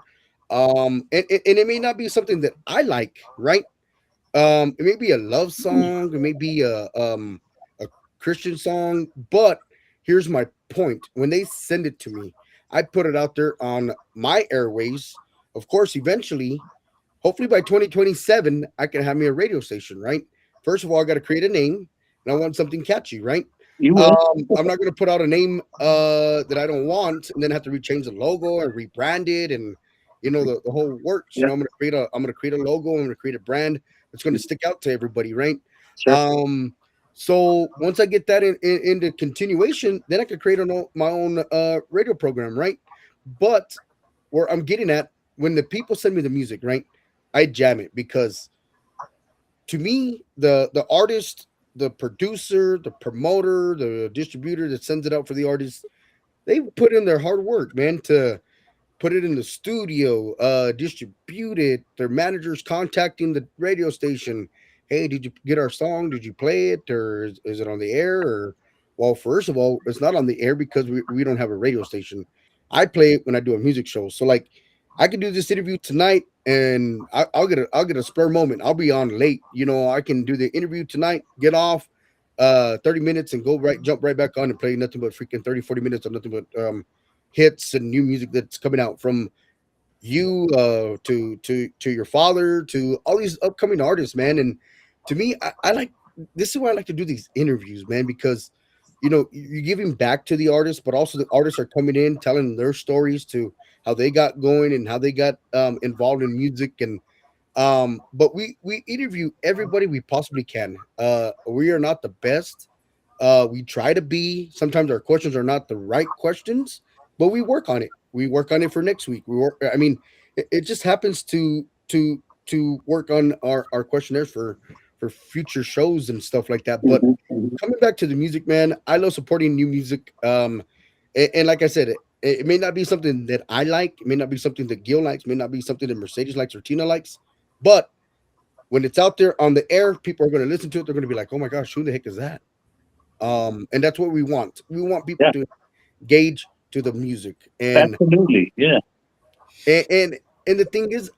Speaker 2: And it may not be something that I like, right? It may be a love song, it may be a Christian song, but here's my point. When they send it to me, I put it out there on my airways. Of course, eventually, hopefully by 2027, I can have me a radio station, right? First of all, I got to create a name, and I want something catchy, right? I'm not going to put out a name that I don't want, and then have to rechange the logo and rebrand it, and the whole works. I'm going to create a logo. I'm going to create a brand that's going to stick out to everybody, right? Sure. So once I get that into continuation, then I could create my own radio program, right? But where I'm getting at, when the people send me the music, right, I jam it, because to me, the artist, the producer, the promoter, the distributor that sends it out for the artist, they put in their hard work, man, to put it in the studio, distribute it. Their managers contacting the radio station. Hey, did you get our song? Did you play it? Or is it on the air? Or, well, first of all, it's not on the air because we don't have a radio station. I play it when I do a music show. So like, I can do this interview tonight, and I'll get a spare moment. I'll be on late. I can do the interview tonight, get off 30 minutes and jump right back on and play nothing but freaking 30, 40 minutes of nothing but hits and new music that's coming out from you to your father, to all these upcoming artists, man. And to me, I like, this is why I like to do these interviews, man, because you're giving back to the artists, but also the artists are coming in telling their stories to how they got going and how they got involved in music. And but we interview everybody we possibly can. We are not the best. We try to be. Sometimes our questions are not the right questions, but we work on it. We work on it for next week. It just happens to work on our questionnaires for future shows and stuff like that. But coming back to the music, man, I love supporting new music. And like I said, it may not be something that I like, it may not be something that Gil likes, may not be something that Mercedes likes or Tina likes, but when it's out there on the air, people are going to listen to it. They're going to be like, "Oh my gosh, who the heck is that?" And that's what we want. We want people to gauge to the music, and
Speaker 4: absolutely, yeah.
Speaker 2: And the thing is,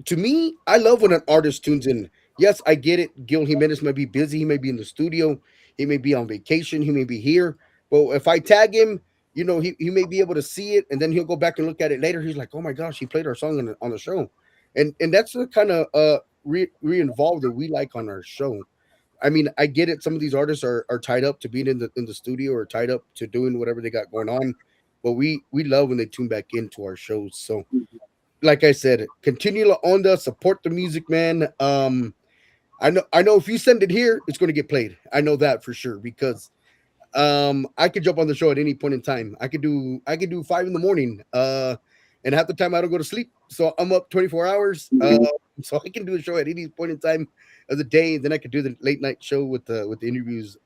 Speaker 2: to me, I love when an artist tunes in. Yes, I get it. Gil Jimenez may be busy. He may be in the studio. He may be on vacation. He may be here. But if I tag him, he may be able to see it, and then he'll go back and look at it later. He's like, "Oh my gosh, he played our song on the show," and that's the kind of re-involved that we like on our show. I mean, I get it. Some of these artists are tied up to being in the studio or tied up to doing whatever they got going on, but we love when they tune back into our shows. So, like I said, continue to onda, support the music, man. I know if you send it here, it's going to get played. I know that for sure because I could jump on the show at any point in time. I could do 5 in the morning, and half the time I don't go to sleep, so I'm up 24 hours. So I can do a show at any point in time of the day. Then I could do the late night show with the interviews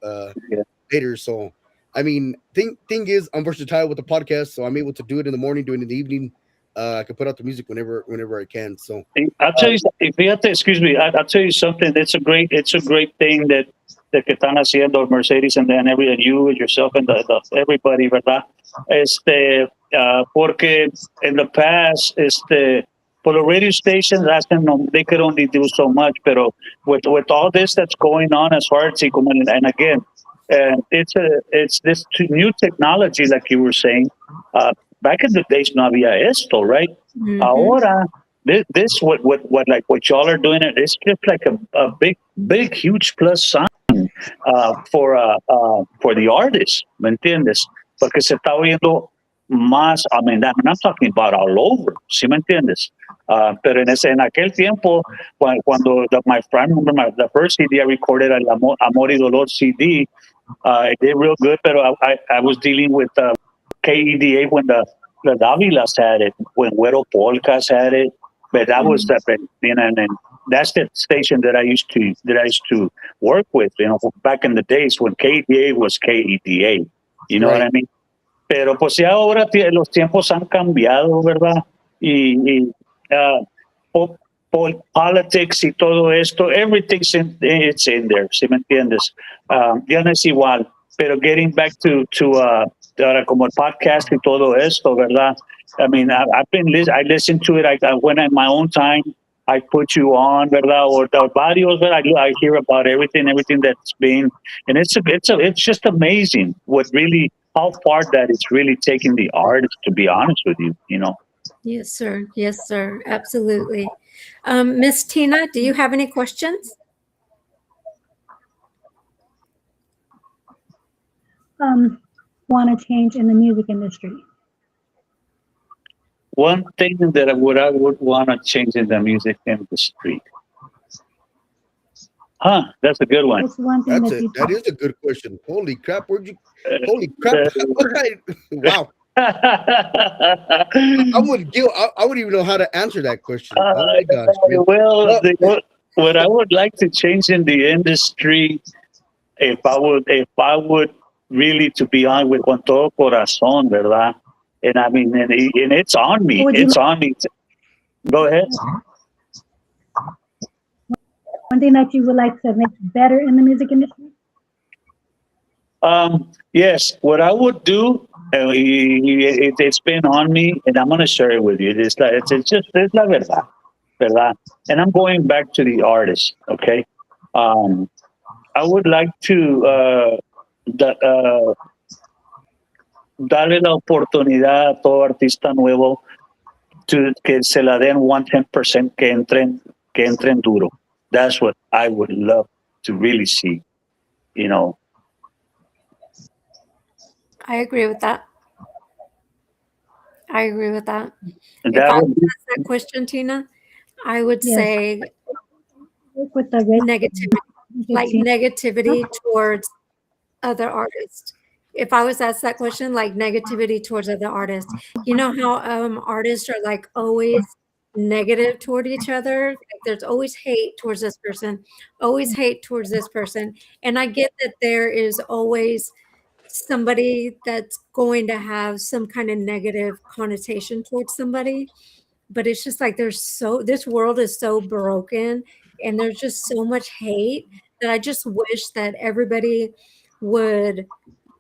Speaker 2: later. So I mean, thing is, I'm versatile with the podcast, so I'm able to do it in the morning, do it in the evening. I can put out the music whenever I can. So
Speaker 4: I'll tell you, if you have to, excuse me, I'll tell you something. It's a great thing that que están haciendo Mercedes and then you and yourself and everybody, ¿verdad? Porque in the past, for the radio stations, they could only do so much, pero with all this that's going on as far as and again, it's this new technology, like you were saying. Back in the days, no había esto, right?
Speaker 3: Mm-hmm.
Speaker 4: Ahora, this what y'all are doing, it's just like a big, huge plus sign for the artist, ¿me entiendes? Porque se está oyendo más. I mean, I'm not talking about all over, ¿sí me entiendes? Pero en aquel tiempo, cuando the first CD I recorded, el Amor y Dolor CD, it did real good, pero I was dealing with KEDA when the Davilas had it, when Güero Polkas had it, but that was and that's the station that I used to work with, back in the days when KEDA was KEDA, you know what I mean? Pero pues ya ahora los tiempos han cambiado, ¿verdad? Y politics y todo esto, everything's it's in there, ¿sí me entiendes? Ya no es igual, pero getting back to como el podcast y todo esto, ¿verdad? I mean, I listen to it. When in my own time, I put you on, ¿verdad? Or the varios, I hear about everything that's been, and it's just amazing how far that it's really taking the artist, to be honest with you,
Speaker 3: Yes, sir. Yes, sir. Absolutely. Miss Tina, do you have any questions?
Speaker 5: Want to change in the music industry?
Speaker 4: One thing that I would want to change in the music industry. That's a good one.
Speaker 5: What's one thing
Speaker 2: that is a good question. Holy crap! Holy crap! Wow. I wouldn't even know how to answer that question. Oh my gosh. Man.
Speaker 4: Well, what I would like to change in the industry, if I would really, to be honest, with con todo corazón, ¿verdad? And I mean, and it's on me. It's on me. Go ahead.
Speaker 5: One thing that you would like to make better in the music industry?
Speaker 4: Yes, what I would do, it's been on me, and I'm going to share it with you. It's la verdad, ¿verdad? And I'm going back to the artist, okay? I would like to darle la oportunidad a todo artista nuevo que se la den 110%, que entren duro. That's what I would love to really see,
Speaker 3: I agree with that. If I ask that question, Tina, I would say
Speaker 5: with the
Speaker 3: negativity towards other artists. If I was asked that question, like negativity towards other artists, you know how artists are like always negative toward each other, like there's always hate towards this person, always hate towards this person. And I get that there is always somebody that's going to have some kind of negative connotation towards somebody. But it's just like this world is so broken and there's just so much hate that I just wish that everybody would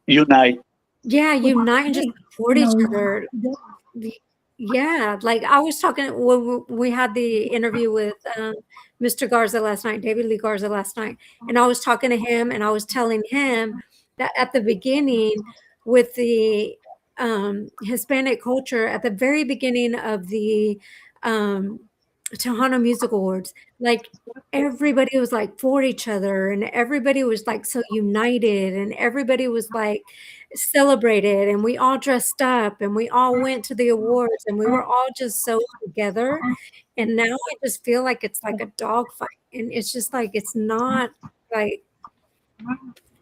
Speaker 4: Unite.
Speaker 3: unite and just support each
Speaker 5: No,
Speaker 3: other. Yeah, like I was talking when we had the interview with Mr. Garza last night, David Lee Garza last night, and I was talking to him and I was telling him that at the beginning with the Hispanic culture, at the very beginning of the Tejano Music Awards, like everybody was like for each other and everybody was like so united and everybody was like celebrated and we all dressed up and we all went to the awards and we were all just so together. And now I just feel like it's like a dogfight and it's just like it's not like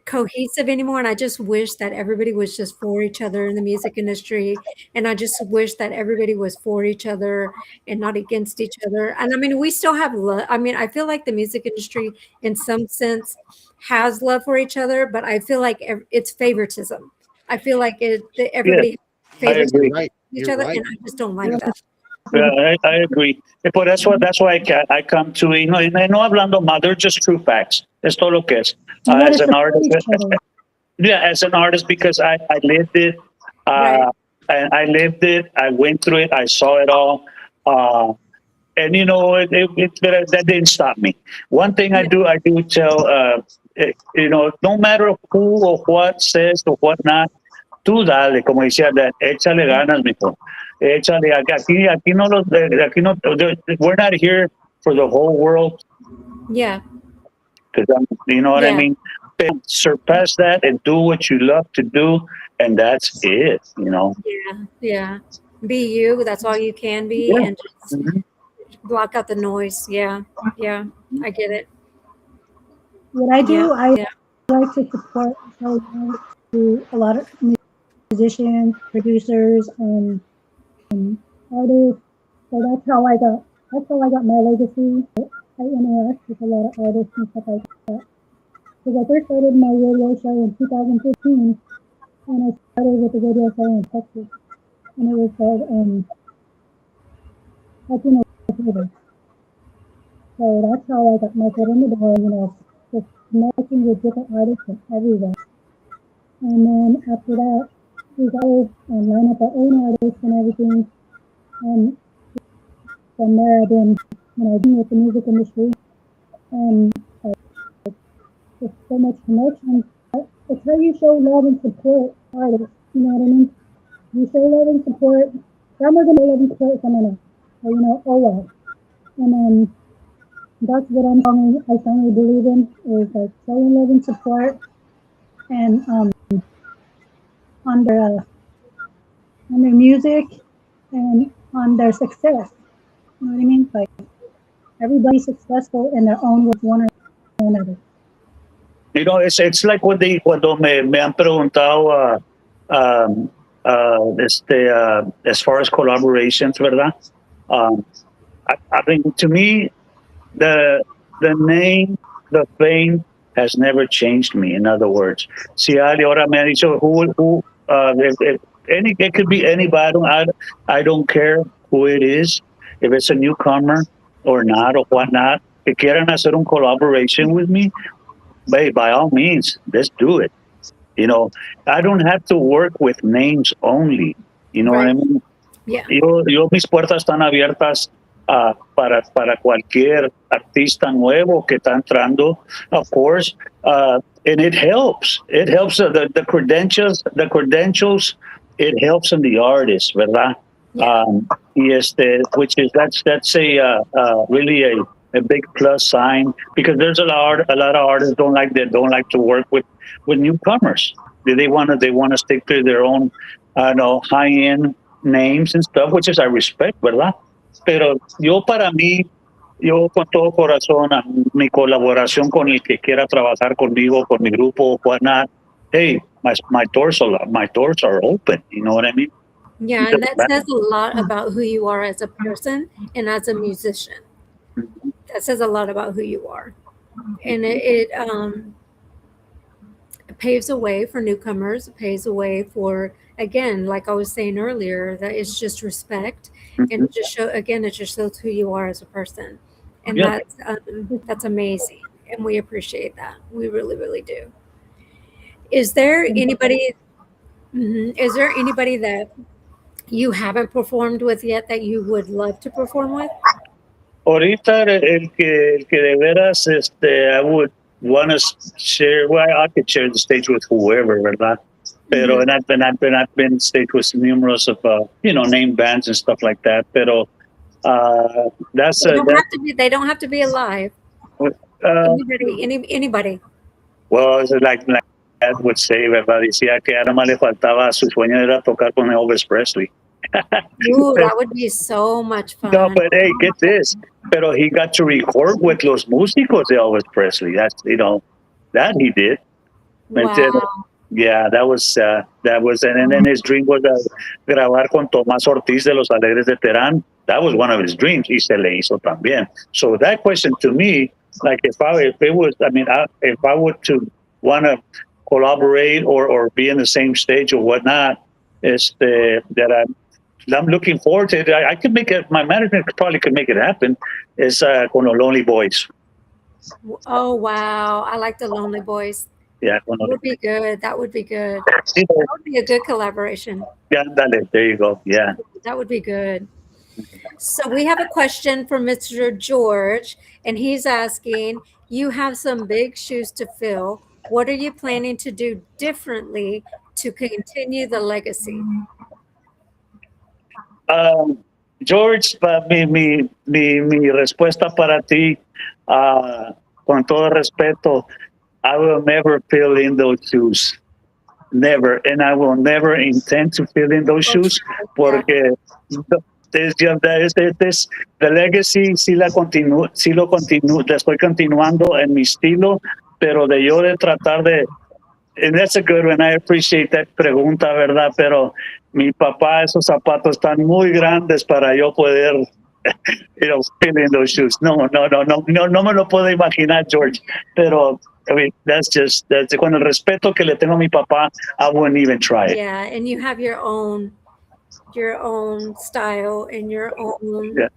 Speaker 3: cohesive anymore. And I just wish that everybody was just for each other in the music industry. And I just wish that everybody was for each other and not against each other. And I mean, we still have love. I mean, I feel like the music industry in some sense has love for each other, but I feel like it's favoritism. I feel like everybody favors
Speaker 4: agree.
Speaker 2: Right.
Speaker 3: each
Speaker 2: You're
Speaker 3: other,
Speaker 2: right.
Speaker 3: and I just don't like that.
Speaker 4: Yeah, I agree. But that's why I come to, y no hablando mal, they're just true facts. Es todo lo que es.
Speaker 5: you gotta
Speaker 4: As an
Speaker 5: support
Speaker 4: artist,
Speaker 5: each other.
Speaker 4: yeah, as an artist, because I lived it.
Speaker 3: Right.
Speaker 4: And I lived it. I went through it. I saw it all. And that didn't stop me. One thing I do tell, no matter who or what says or what not, tú dale, como decía, échale ganas, mijo. Échale, aquí no, we're not here for the whole world,
Speaker 3: Yeah.
Speaker 4: you know what I
Speaker 3: Yeah.
Speaker 4: mean? Surpass that and do what you love to do, and that's it,
Speaker 3: Yeah. Be you. That's all you can be.
Speaker 4: Yeah.
Speaker 3: And just
Speaker 4: Mhm.
Speaker 3: block out the noise. Yeah. I get it.
Speaker 5: What I do, I
Speaker 3: Yeah.
Speaker 5: like to support to a lot of musicians, producers, and artists. So that's how I got my legacy. I interact with a lot of artists and stuff like that. Because I first started my radio show in 2015, and I started with a radio show in Texas, and it was called Latino Flavor. So that's how I got my foot in the door, just connecting with different artists from everywhere. And then after that, we started line up our own artists and everything. And from there, I've been, dealing with the music industry and just so much connection. It's how you show love and support artists. You know what I mean? You show love and support. I'm not gonna love and support someone else. Or, oh well. And that's what I strongly believe in is like showing love and support and on their music and on their success. You know what I mean? Like everybody's successful in their own with one or another.
Speaker 4: It's like cuando me han preguntado as far as collaborations, ¿verdad? I think to me the name, the fame has never changed me. In other words, si alguien ahora me ha dicho it could be anybody. I don't care who it is, if it's a newcomer or not or whatnot. Que quieran hacer un collaboration with me, by all means, let's do it. I don't have to work with names only. You know what I mean?
Speaker 3: Yeah.
Speaker 4: Yo mis puertas están abiertas para cualquier artista nuevo que está entrando, of course, and it helps. It helps the credentials. It helps in the artist, ¿verdad?
Speaker 3: Yeah.
Speaker 4: Which is that's a really a big plus sign, because there's a lot of artists don't like to work with newcomers. They want to stick to their own high end names and stuff, which is I respect, ¿verdad? Pero para mí, con todo corazón, mi colaboración con el que quiera trabajar conmigo, con mi grupo, whatnot, hey, my doors are open. You know what I mean?
Speaker 3: Yeah, and that says a lot about who you are as a person and as a musician. that says a lot about who you are, and it paves a way for newcomers. It paves a way for, again, like I was saying earlier, that it's just respect, and it just show again, it just shows who you are as a person, and
Speaker 4: Yeah.
Speaker 3: that's amazing, and we appreciate that. We really, really do. Is there anybody? Is there anybody that you haven't performed with yet that you would love to perform with?
Speaker 4: Ahorita el que de veras I would want to share. Well, I could share the stage with whoever, ¿verdad? Pero and I've been stage with numerous of name bands and stuff like that. Pero that's
Speaker 3: They don't have to be. They don't have to be alive. Anybody.
Speaker 4: Well, it's like Dad would say, ¿verdad? Decía que nada más le faltaba, su sueño era tocar con Elvis Presley.
Speaker 3: Ooh, that would be so much fun.
Speaker 4: No, but hey, get this. Pero he got to record with los músicos de Elvis Presley. That's that he did.
Speaker 3: Wow.
Speaker 4: Yeah, that was, and then his dream was grabar con Tomás Ortiz de los Alegres de Terán. That was one of his dreams. Y se le hizo también. So that question to me, like if I were to want to collaborate or be in the same stage or whatnot, that I'm looking forward to it. I could make it. My management probably could make it happen. Is con los Lonely Boys.
Speaker 3: Oh wow, I like the Lonely Boys.
Speaker 4: Yeah,
Speaker 3: that would be good. That would be good. That would be a good collaboration.
Speaker 4: Yeah, there you go. Yeah,
Speaker 3: that would be good. So we have a question from Mr. George, and he's asking, you have some big shoes to fill. What are you planning to do differently to continue the legacy?
Speaker 4: George, mi respuesta para ti, con todo respeto, I will never fill in those shoes. Never. And I will never intend to fill in those shoes porque the legacy sí lo continúo, la estoy continuando en mi estilo, pero de yo de tratar de, and that's a good one, I appreciate that pregunta, ¿verdad? Pero mi papá, esos zapatos están muy grandes para yo poder, fill in those shoes. No me lo puedo imaginar, George, pero I mean, that's con el respeto que le tengo a mi papá, I wouldn't even try it.
Speaker 3: Yeah, and you have your own style and your own,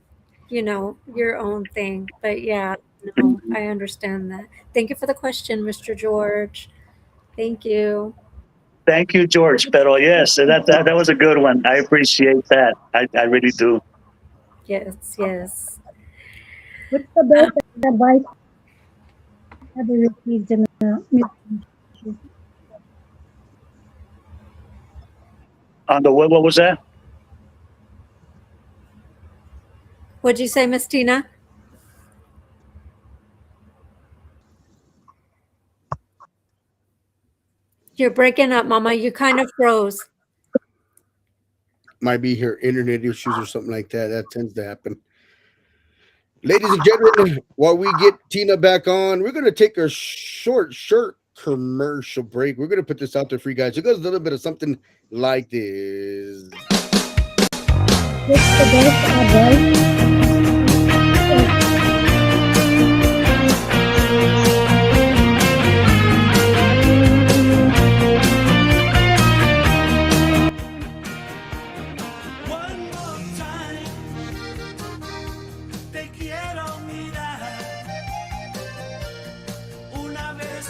Speaker 3: your own thing. But yeah, no, I understand that. Thank you for the question, Mr. George. Thank you.
Speaker 4: Thank you, George. Pero yes, that was a good one. I appreciate that. I really do.
Speaker 3: Yes.
Speaker 5: What's the best advice ever received in the music industry?
Speaker 4: On the what was that?
Speaker 3: What'd you say, Miss Tina? You're breaking up, Mama. You kind of froze.
Speaker 2: Might be her internet issues or something like that. That tends to happen. Ladies and gentlemen, while we get Tina back on, we're going to take a short commercial break. We're going to put this out there for you guys. It goes a little bit of something like this.
Speaker 5: What's the best advice?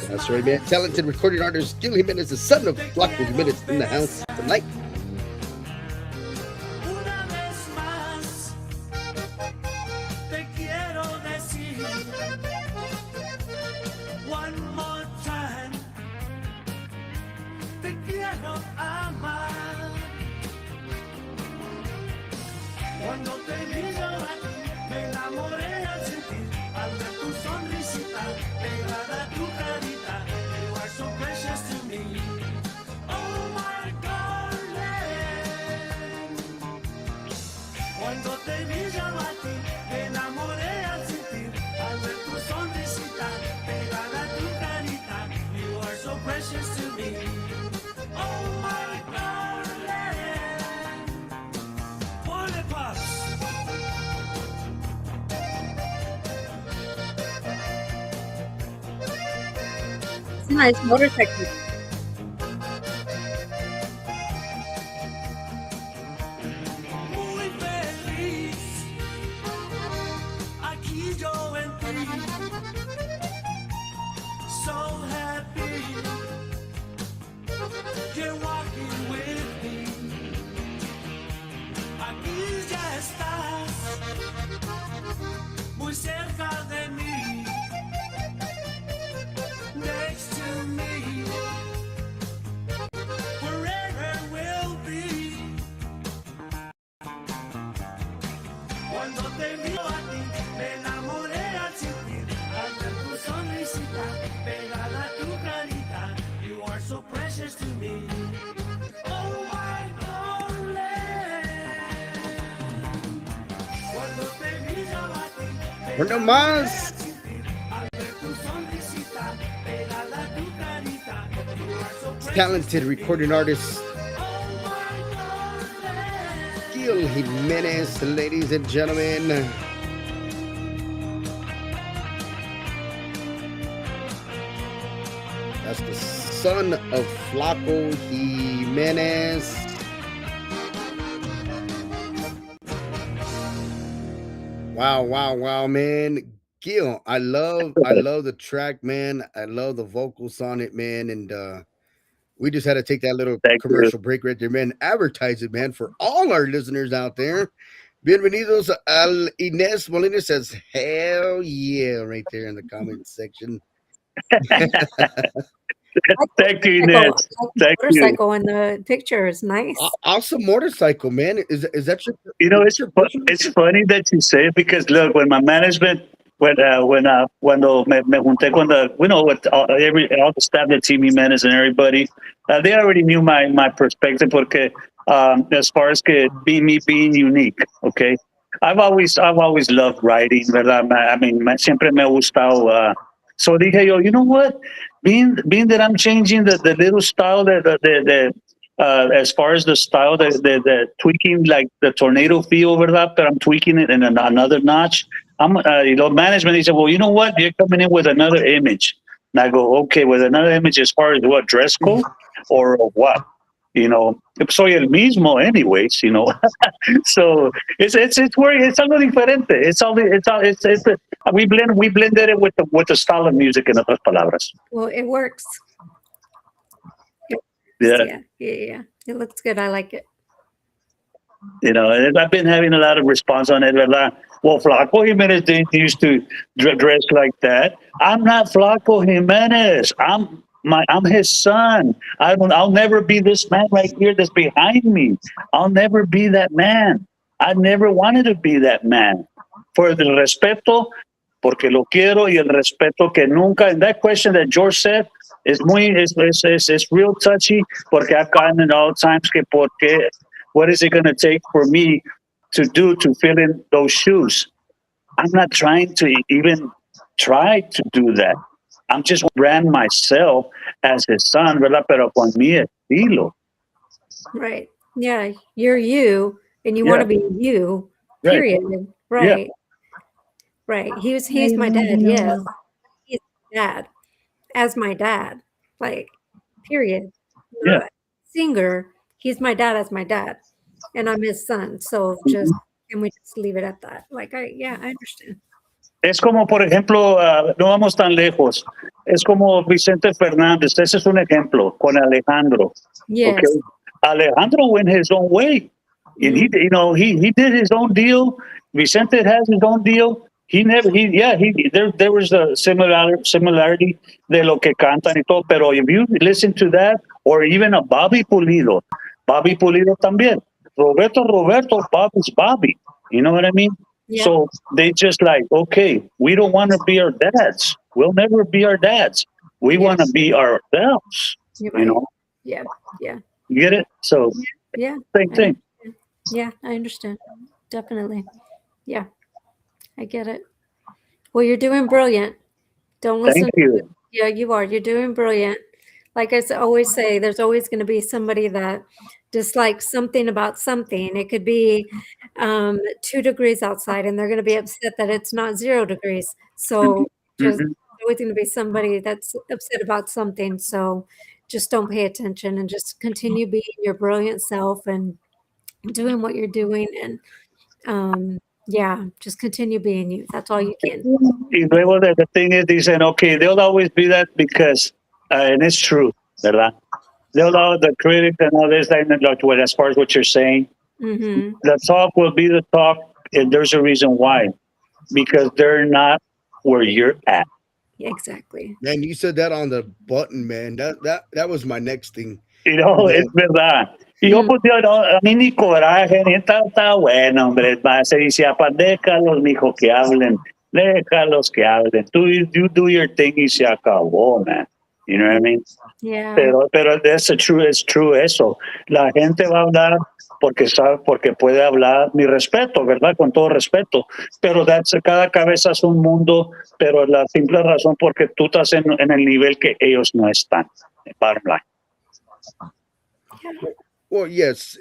Speaker 2: That's right, man. Talented recording artist Gil Jimenez, the son of Flaco Jimenez, in the house tonight.
Speaker 6: Cuando te vi llorar, me enamoré al sentir, al ver tu sonrisita, pegada a tu carita, you are so precious to me. Oh my darling. Cuando te vi yo a ti, me enamoré al sentir, al ver tu sonrisita, pegada a tu carita, you are so precious to me. Oh my darling.
Speaker 3: It's a nice motorcycle.
Speaker 6: Muy feliz, aquí yo en ti. So happy, you're walking with me. Aquí ya estás, muy cerca de mí. Next to me, forever will be. Cuando te vio a ti, me enamoré al sentir al ver tu sonrisita pegada a tu carita. You are so precious to me. Oh my darling. Cuando te vi yo a ti, me
Speaker 2: Bueno,
Speaker 6: enamoré al
Speaker 2: más.
Speaker 6: sentir al ver tu sonrisita pegada a tu carita. You are so precious
Speaker 2: Talented
Speaker 6: to me.
Speaker 2: recording artist
Speaker 6: Oh my darling.
Speaker 2: Gil Jimenez, ladies and gentlemen. That's the son of Flaco Jimenez. Wow, man. Gil, I love the track, man. I love the vocals on it, man. And we just had to take that little
Speaker 4: Thank you.
Speaker 2: commercial break right there, man. Advertise it, man, for all our listeners out there. Bienvenidos al Inés Molina says, hell yeah, right there in the comment section.
Speaker 4: Thank you,
Speaker 3: Motorcycle.
Speaker 4: Inez.
Speaker 3: I like the
Speaker 4: Thank you.
Speaker 3: motorcycle in the picture is nice.
Speaker 2: Awesome motorcycle, man. Is that your?
Speaker 4: You know,
Speaker 2: is
Speaker 4: it's
Speaker 2: your personal-
Speaker 4: it's funny that you say it because look, when my management cuando me junté con the with all the staff at Team Jimenez and everybody, they already knew my perspective porque as far as que me being unique, okay. I've always loved writing, verdad. I mean, siempre me ha gustado. So dije yo, you know what? Being that I'm changing the little style the as far as the style, the tweaking like the tornado feel, verdad, but I'm tweaking it in another notch. Management, he said, well, you know what? You're coming in with another image. And I go, okay, with another image as far as what, dress code or what? You know, soy el mismo anyways, you know. So it's algo diferente. We blended it with the style of music, in otras palabras.
Speaker 3: Well, it works.
Speaker 4: Yeah.
Speaker 3: Yeah. It looks good. I like it.
Speaker 4: You know, and I've been having a lot of response on it. ¿Verdad? Well, Flaco Jimenez didn't used to dress like that. I'm not Flaco Jimenez. I'm his son. I'll never be this man right here that's behind me. I'll never be that man. I never wanted to be that man. For the respeto, porque lo quiero, y el respeto que nunca. And that question that George said is real touchy, porque I've gotten it all times que porque what is it going to take for me to fill in those shoes? I'm not trying to even try to do that. I'm just brand myself as his son, ¿verdad? Pero con mi estilo.
Speaker 3: Right. Yeah. You're you and you want to be you,
Speaker 4: Right.
Speaker 3: period. Right. Right. He's my dad. Yes. He's my dad as my dad. Like, period.
Speaker 4: Yeah.
Speaker 3: Not singer. He's my dad as my dad. And I'm his son. So can we just leave it at that? Like, I understand.
Speaker 4: Es como, por ejemplo, no vamos tan lejos. Es como Vicente Fernández. Ese es un ejemplo con Alejandro.
Speaker 3: Yes.
Speaker 4: Okay? Alejandro went his own way. And he did his own deal. Vicente has his own deal. There was a similarity de lo que cantan y todo. Pero if you listen to that, or even a Bobby Pulido también. Roberto, Bobby's Bobby. You know what I mean?
Speaker 3: Yeah.
Speaker 4: So they just like, okay, we don't want to be our dads. We'll never be our dads. We want to be ourselves.
Speaker 3: You're
Speaker 4: You
Speaker 3: right.
Speaker 4: know?
Speaker 3: Yeah. Yeah.
Speaker 4: You get it? So
Speaker 3: Yeah.
Speaker 4: same thing.
Speaker 3: Yeah, I understand. Definitely. Yeah, I get it. Well, you're doing brilliant. Don't listen.
Speaker 4: Thank you.
Speaker 3: Yeah, you are. You're doing brilliant. Like I always say, there's always going to be somebody that dislikes something about something. It could be 2 degrees outside, and they're going to be upset that it's not 0 degrees. So just
Speaker 4: Mhm.
Speaker 3: always going to be somebody that's upset about something. So just don't pay attention and just continue being your brilliant self and doing what you're doing. And yeah, just continue being you. That's all you can.
Speaker 4: Y luego the thing is, dicen, okay, they'll always be that because, and it's true, ¿verdad? They'll always, the critics and all this, like, as far as what you're saying,
Speaker 3: Hmm.
Speaker 4: the talk will be the talk, and there's a reason why, because they're not where you're at.
Speaker 3: Exactly.
Speaker 2: Man, you said that on the button, man. That was my next thing.
Speaker 4: You know, es verdad. Y yo,
Speaker 3: Mm.
Speaker 4: pues, yo, no, a mí ni coraje, ni está bueno, hombre. Va a ser, y si apa, déjalos, mijo, que hablen. Déjalos que hablen. You do your thing y se acabó, man. You know what I mean?
Speaker 3: Yeah.
Speaker 4: Pero es true eso. La gente va a hablar porque sabe, porque puede hablar, mi respeto, ¿verdad? Con todo respeto. Pero cada cabeza es un mundo, pero la simple razón porque tú estás en el nivel que ellos no están. Bottom line.
Speaker 2: Well, yes,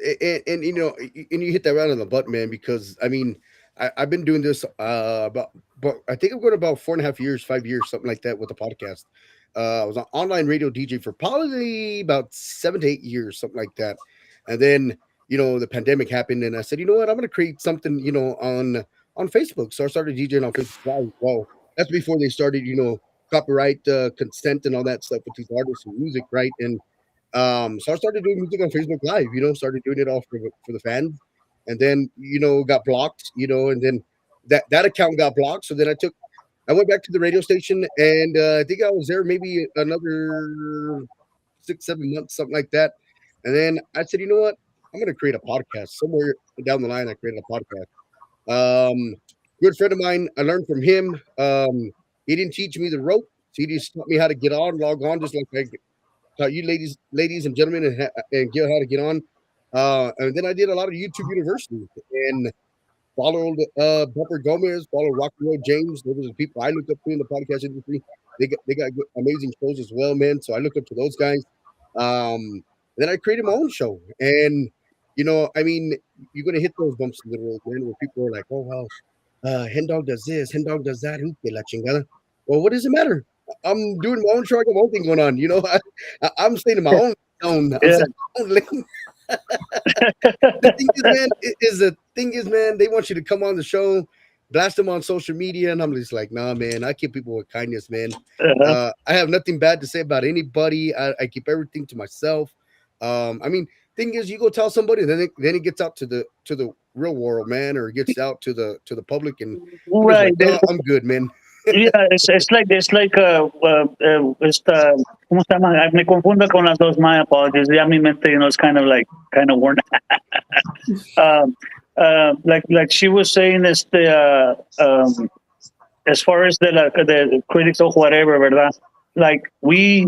Speaker 2: and you know, and you hit that right on the butt, man. Because I mean, I've been doing this but I think I'm going about 4.5 years, 5 years, something like that, with the podcast. I was an online radio DJ for probably about 7 to 8 years, something like that, and then the pandemic happened, and I said, you know what, I'm going to create something, on Facebook. So I started DJing on Facebook Live. Well, that's before they started, copyright consent and all that stuff with these artists and music, right? And so I started doing music on Facebook Live, started doing it all for the fans, and then got blocked, and then that account got blocked. So then I went back to the radio station, and I think I was there maybe another 6, 7 months, something like that. And then I said, you know what, I'm gonna create a podcast. Somewhere down the line, I created a podcast. Good friend of mine, I learned from him. He didn't teach me the rope. He just taught me how to get on, log on, just like I taught you ladies and gentlemen, and Gil how to get on. And then I did a lot of YouTube University and followed Bumper Gomez, followed Rock and Roll James. Those are the people I looked up to in the podcast industry. They got good, amazing shows as well, man. So I looked up to those guys. Then I created my own show, and I mean, you're gonna hit those bumps in the road, man, where people are like, "Oh well, Hen Dog does this, Hen Dog does that, who que la chingada." Well, what does it matter? I'm doing my own show. I got my own thing going on. I'm staying in my own zone. I'm
Speaker 4: Yeah.
Speaker 2: staying in my own lane. The thing is, man, they want you to come on the show, blast them on social media, and I'm just like, nah, man. I keep people with kindness, man.
Speaker 4: Uh-huh.
Speaker 2: I have nothing bad to say about anybody. I keep everything to myself. I mean, thing is, you go tell somebody, then it gets out to the real world, man, or it gets out to the public, and I'm just
Speaker 4: Right.
Speaker 2: like, nah, I'm good, man.
Speaker 4: Yeah, it's like esta, ¿cómo se llama? Me confundo con las dos. My apologies. Ya mi mente, it's kind of worn. Like she was saying, as far as the critics or whatever, ¿verdad? Like we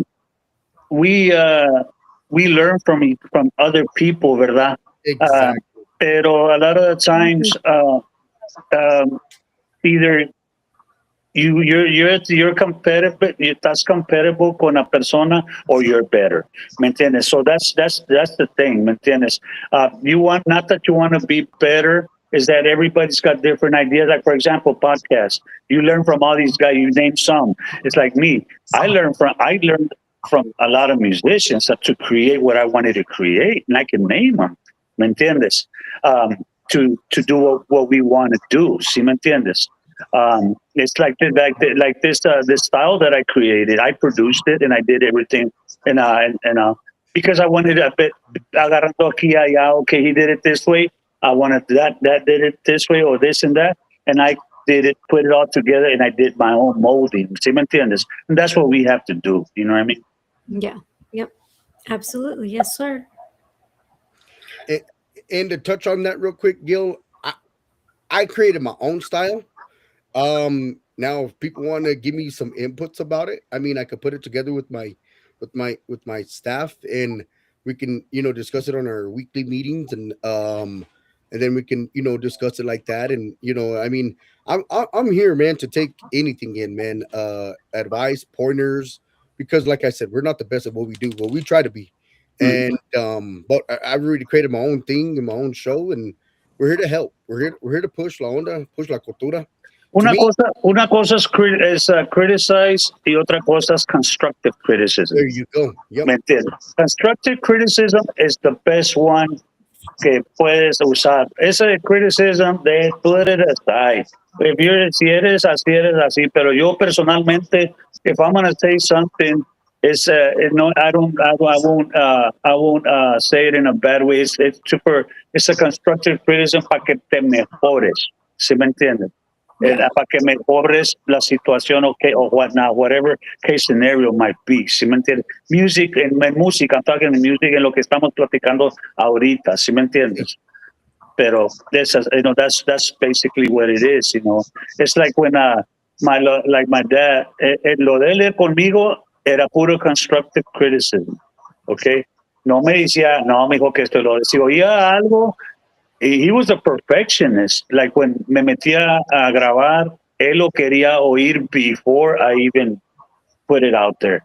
Speaker 4: learn from other people, ¿verdad?
Speaker 2: Exactly.
Speaker 4: Pero a lot of the times, either you're competitive, estás compatible con a persona, or you're better, ¿me entiendes? So that's the thing, ¿me entiendes? You want, not that you want to be better, is that everybody's got different ideas. Like, for example, podcasts. You learn from all these guys. You name some. It's like me. I learned from a lot of musicians to create what I wanted to create, and I can name them, ¿me entiendes? To do what we want to do, ¿sí me entiendes? It's like this style that I created. I produced it and I did everything, and because I wanted a bit agarrando aquí allá. Okay, he did it this way. I wanted that did it this way, or this and that, and I did it, put it all together, and I did my own molding. ¿Sí me entiendes? And that's what we have to do. You know what I mean?
Speaker 3: Yeah. Yep. Absolutely. Yes, sir.
Speaker 2: And to touch on that real quick, Gil, I created my own style. Now if people want to give me some inputs about it, I mean, I could put it together with my staff, and we can discuss it on our weekly meetings, and then we can discuss it like that. And I mean, I'm here, man, to take anything in, man. Advice, pointers, because like I said, we're not the best at what we do, but we try to be. And but I've already created my own thing and my own show, and we're here to help. We're here to push la onda, push la cultura.
Speaker 4: Una cosa es, criticize y otra cosa es constructive criticism.
Speaker 2: There you go. Yep.
Speaker 4: ¿Me entiendes? Constructive criticism is the best one que puedes usar. Ese criticism, they put it aside. Si eres así, pero yo personalmente, if I'm going to say something, it's no, I won't say it in a bad way. It's a constructive criticism para que te mejores. ¿Sí me entiendes? Para que mejores la situación or whatnot, whatever case scenario might be. ¿Sí me entiendes? Music, en música, I'm talking in music, en lo que estamos platicando ahorita. ¿Sí me entiendes? Pero that's basically what it is. It's like when my dad, lo de él conmigo era puro constructive criticism. Okay, no me decía, no, mijo, que esto lo decía, oía algo. He was a perfectionist. Like when me metía a grabar, él lo quería oír before I even put it out there.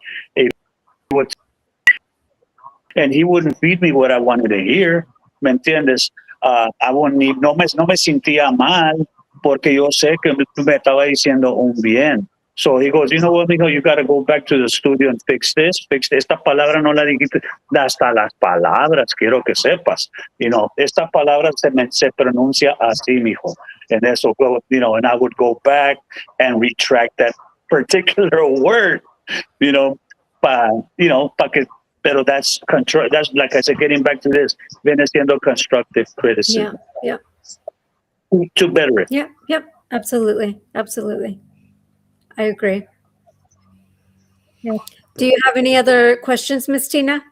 Speaker 4: And he wouldn't feed me what I wanted to hear. ¿Me entiendes? I wouldn't need, no me sentía mal porque yo sé que me estaba diciendo un bien. So he goes, you know what, mijo, you got to go back to the studio and fix this. Esta palabra no la dijiste. Hasta las palabras, quiero que sepas. Esta palabra se pronuncia así, mijo. And eso, and I would go back and retract that particular word, pa que, pero that's control. That's, like I said, getting back to this, viene siendo constructive criticism.
Speaker 3: Yeah.
Speaker 4: To better it.
Speaker 3: Yep. Absolutely. I agree.
Speaker 5: Yes.
Speaker 3: Do you have any other questions, Miss Tina?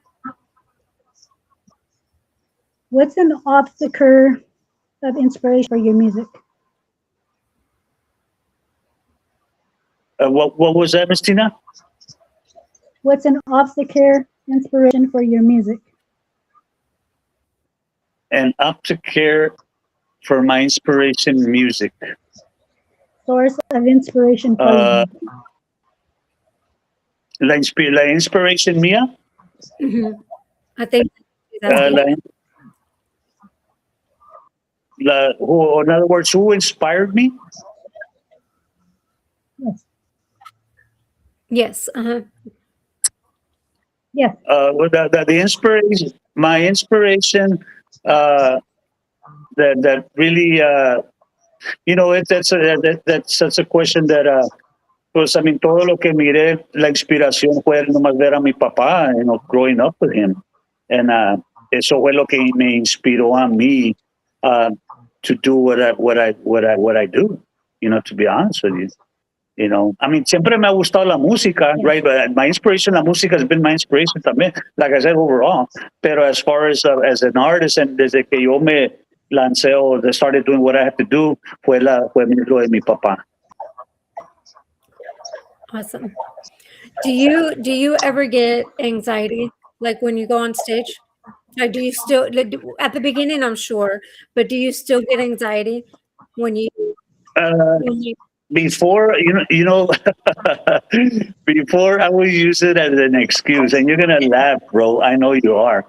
Speaker 5: What's an obstacle of inspiration for your music?
Speaker 4: What was that, Miss Tina?
Speaker 5: What's an obstacle inspiration for your music?
Speaker 4: And aftercare for my inspiration music.
Speaker 5: Source of inspiration for you.
Speaker 4: La inspiration mía.
Speaker 3: Mm-hmm. I think that's
Speaker 4: in other words, who inspired me?
Speaker 5: Yes.
Speaker 3: yes.
Speaker 5: Yes.
Speaker 4: The inspiration, my inspiration, that really, that's such a question that, pues, I mean, todo lo que miré, la inspiración fue nomás ver a mi papá, growing up with him. And eso fue lo que me inspiró a mí to do what I do, to be honest with you. I mean, siempre me ha gustado la música, right? But my inspiration, la música has been my inspiration también, like I said, overall. Pero as far as an artist, and desde que yo me lancé or started doing what I had to do, fue lo de mi papá.
Speaker 3: Awesome. Do you ever get anxiety, like when you go on stage? Like, do you still, at the beginning, I'm sure, but do you still get anxiety when you
Speaker 4: before, before I would use it as an excuse, and you're gonna laugh, bro. I know you are.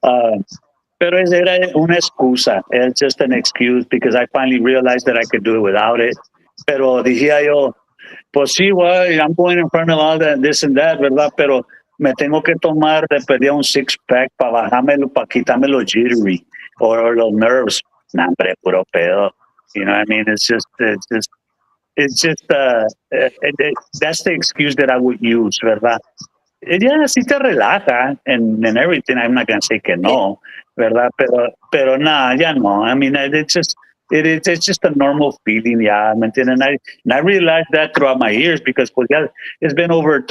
Speaker 4: Pero era una excusa. It's just an excuse because I finally realized that I could do it without it. Pero decía yo, pues sí, well, I'm going in front of all that, this and that, ¿verdad? Pero me tengo que tomar de pedir un six-pack para bajármelo, para quitarme los jittery or los nerves. Nah, hombre, puro pedo. You know what I mean? It's just that's the excuse that I would use, ¿verdad? Yeah, sí te relaja and everything. I'm not going to say que no, ¿verdad? Pero nah, ya no. I mean, it's just a normal feeling, yeah. And I realized that throughout my years because pues, yeah, it's been over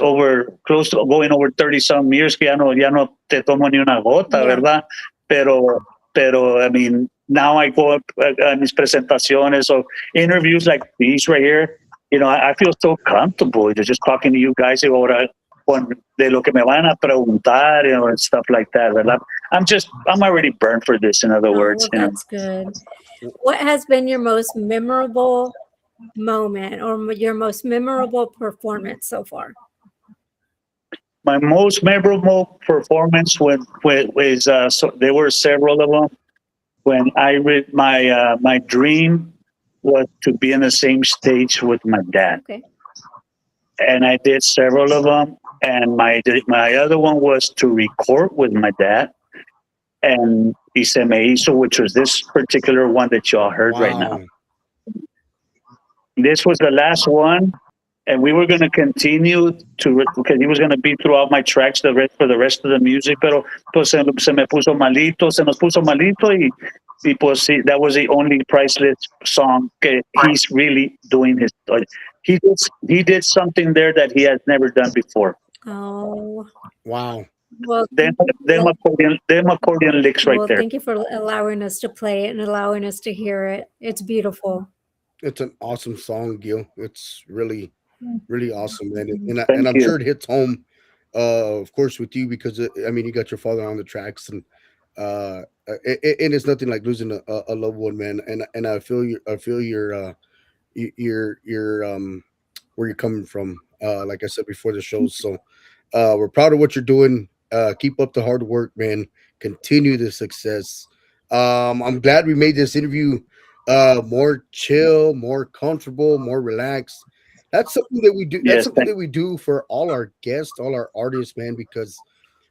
Speaker 4: close to going over 30-some years que ya no te tomo ni una gota, ¿verdad? Pero I mean, now I go up at mis presentaciones or interviews like these right here. I feel so comfortable just talking to you guys ahora de lo que me van a preguntar, and stuff like that, ¿verdad? I'm already burned for this, in other words.
Speaker 3: Well, that's good. What has been your most memorable moment or your most memorable performance so far?
Speaker 4: My most memorable performance was so there were several of them. When I read my dream was to be on the same stage with my dad,
Speaker 3: Okay.
Speaker 4: and I did several of them. And my other one was to record with my dad, and Y Se Me Hizo, which was this particular one that y'all heard right now.
Speaker 2: Wow.
Speaker 4: This was the last one, and we were going to continue because he was going to be throughout my tracks for the rest of the music, pero pues se me puso malito, se nos puso malito, y pues sí, that was the only Priceless song que he's really doing his. He did something there that he has never done before.
Speaker 3: Oh,
Speaker 2: Wow.
Speaker 3: well,
Speaker 4: Them accordion licks right
Speaker 3: well,
Speaker 4: there.
Speaker 3: thank you for allowing us to play it and allowing us to hear it. It's beautiful.
Speaker 2: It's an awesome song, Gil. It's really, really awesome, man. And
Speaker 4: Thank
Speaker 2: I'm
Speaker 4: you.
Speaker 2: sure it hits home, of course, with you because I mean, you got your father on the tracks, and it's nothing like losing a loved one, man. And I feel your where you're coming from. Like I said before the show, so we're proud of what you're doing. Keep up the hard work, man. Continue the success. I'm glad we made this interview more chill, more comfortable, more relaxed. That's something that we do. That's
Speaker 4: Yes,
Speaker 2: something that we do for all our guests, all our artists, man, because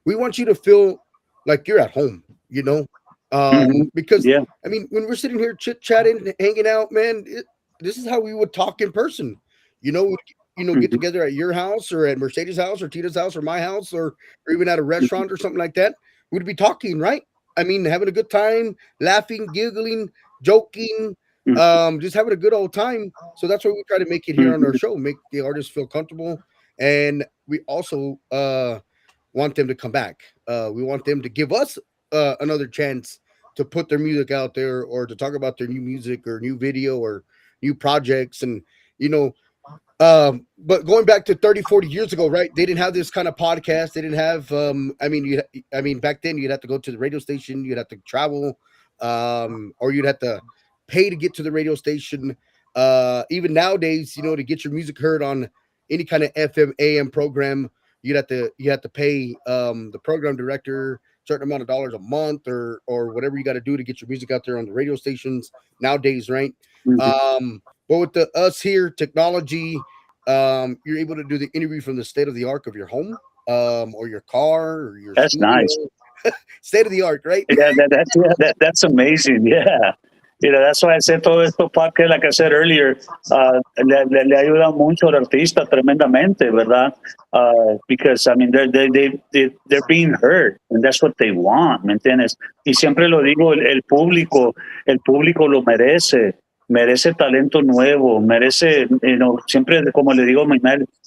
Speaker 2: we want you to feel like you're at home, you know. Because
Speaker 4: yeah.
Speaker 2: I mean, when we're sitting here chit chatting, hanging out, man, this is how we would talk in person. You know, get together at your house or at Mercedes' house or Tita's house or my house or even at a restaurant or something like that. We'd be talking, right? I mean, having a good time, laughing, giggling, joking, just having a good old time. So that's why we try to make it here on our show, make the artists feel comfortable, and we also want them to come back. We want them to give us another chance to put their music out there or to talk about their new music or new video or new projects. And you know, but going back to 30, 40 years ago, right? They didn't have this kind of podcast. They didn't have I mean, back then you'd have to go to the radio station, you'd have to travel, or you'd have to pay to get to the radio station. Even nowadays, you know, to get your music heard on any kind of FM AM program, you have to pay the program director a certain amount of dollars a month or whatever you got to do to get your music out there on the radio stations nowadays, right? But with us here, technology, you're able to do the interview from the state of the art of your home, or your car or your
Speaker 4: That's
Speaker 2: studio.
Speaker 4: nice.
Speaker 2: State of the art, right?
Speaker 4: Yeah, that's amazing. Yeah. You know, that's why I said todo esto podcast, like I said earlier, le ayuda mucho al artista tremendamente, ¿verdad? Because I mean, they're being heard, and that's what they want, ¿me entiendes? Y siempre lo digo, el público lo merece talento nuevo, merece, you know, siempre como le digo,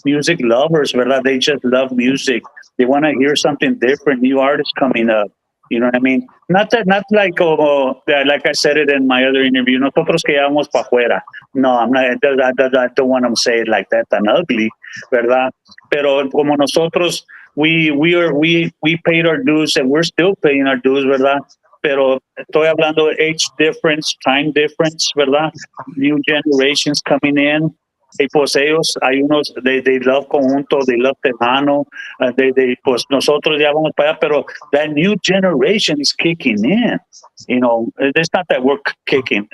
Speaker 4: music lovers, ¿verdad? They just love music. They want to hear something different, new artists coming up. You know what I mean? Not like like I said it in my other interview. Nosotros que vamos para afuera. No, I'm not. I don't want to say it like that, tan ugly, ¿verdad? Pero como nosotros, we paid our dues and we're still paying our dues, ¿verdad? Pero estoy hablando de age difference, time difference, ¿verdad? New generations coming in. Y pues ellos, hay unos, they love conjunto, they love tejano, pues nosotros ya vamos para allá, pero that new generation is kicking in. You know, it's not that we're kicking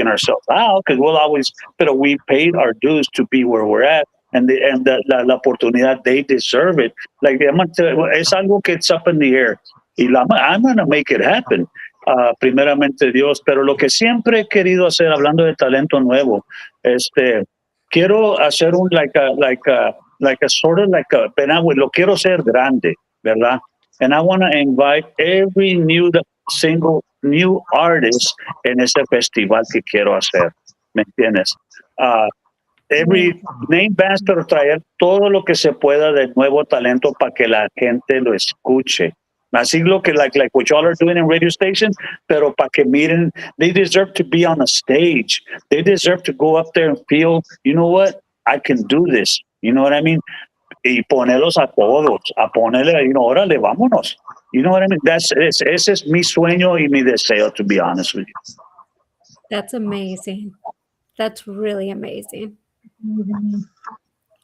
Speaker 4: ourselves out, because we'll always, but we paid our dues to be where we're at, and la oportunidad, they deserve it. Like, es algo que it's up in the air. I'm going to make it happen. Primeramente Dios, pero lo que siempre he querido hacer, hablando de talento nuevo, quiero hacer un lo quiero ser grande, ¿verdad? And I want to invite every single new artist en ese festival que quiero hacer, ¿me entiendes? Every name bands, pero traer todo lo que se pueda de nuevo talento para que la gente lo escuche. Así lo que like what y'all are doing in radio stations, pero para que miren, they deserve to be on a stage. They deserve to go up there and feel, you know what, I can do this. You know what I mean? Y ponerlos a todos, a ponerle, you know, órale, vámonos. You know what I mean? Ese es mi sueño y mi deseo, to be honest with you.
Speaker 3: That's amazing. That's really amazing.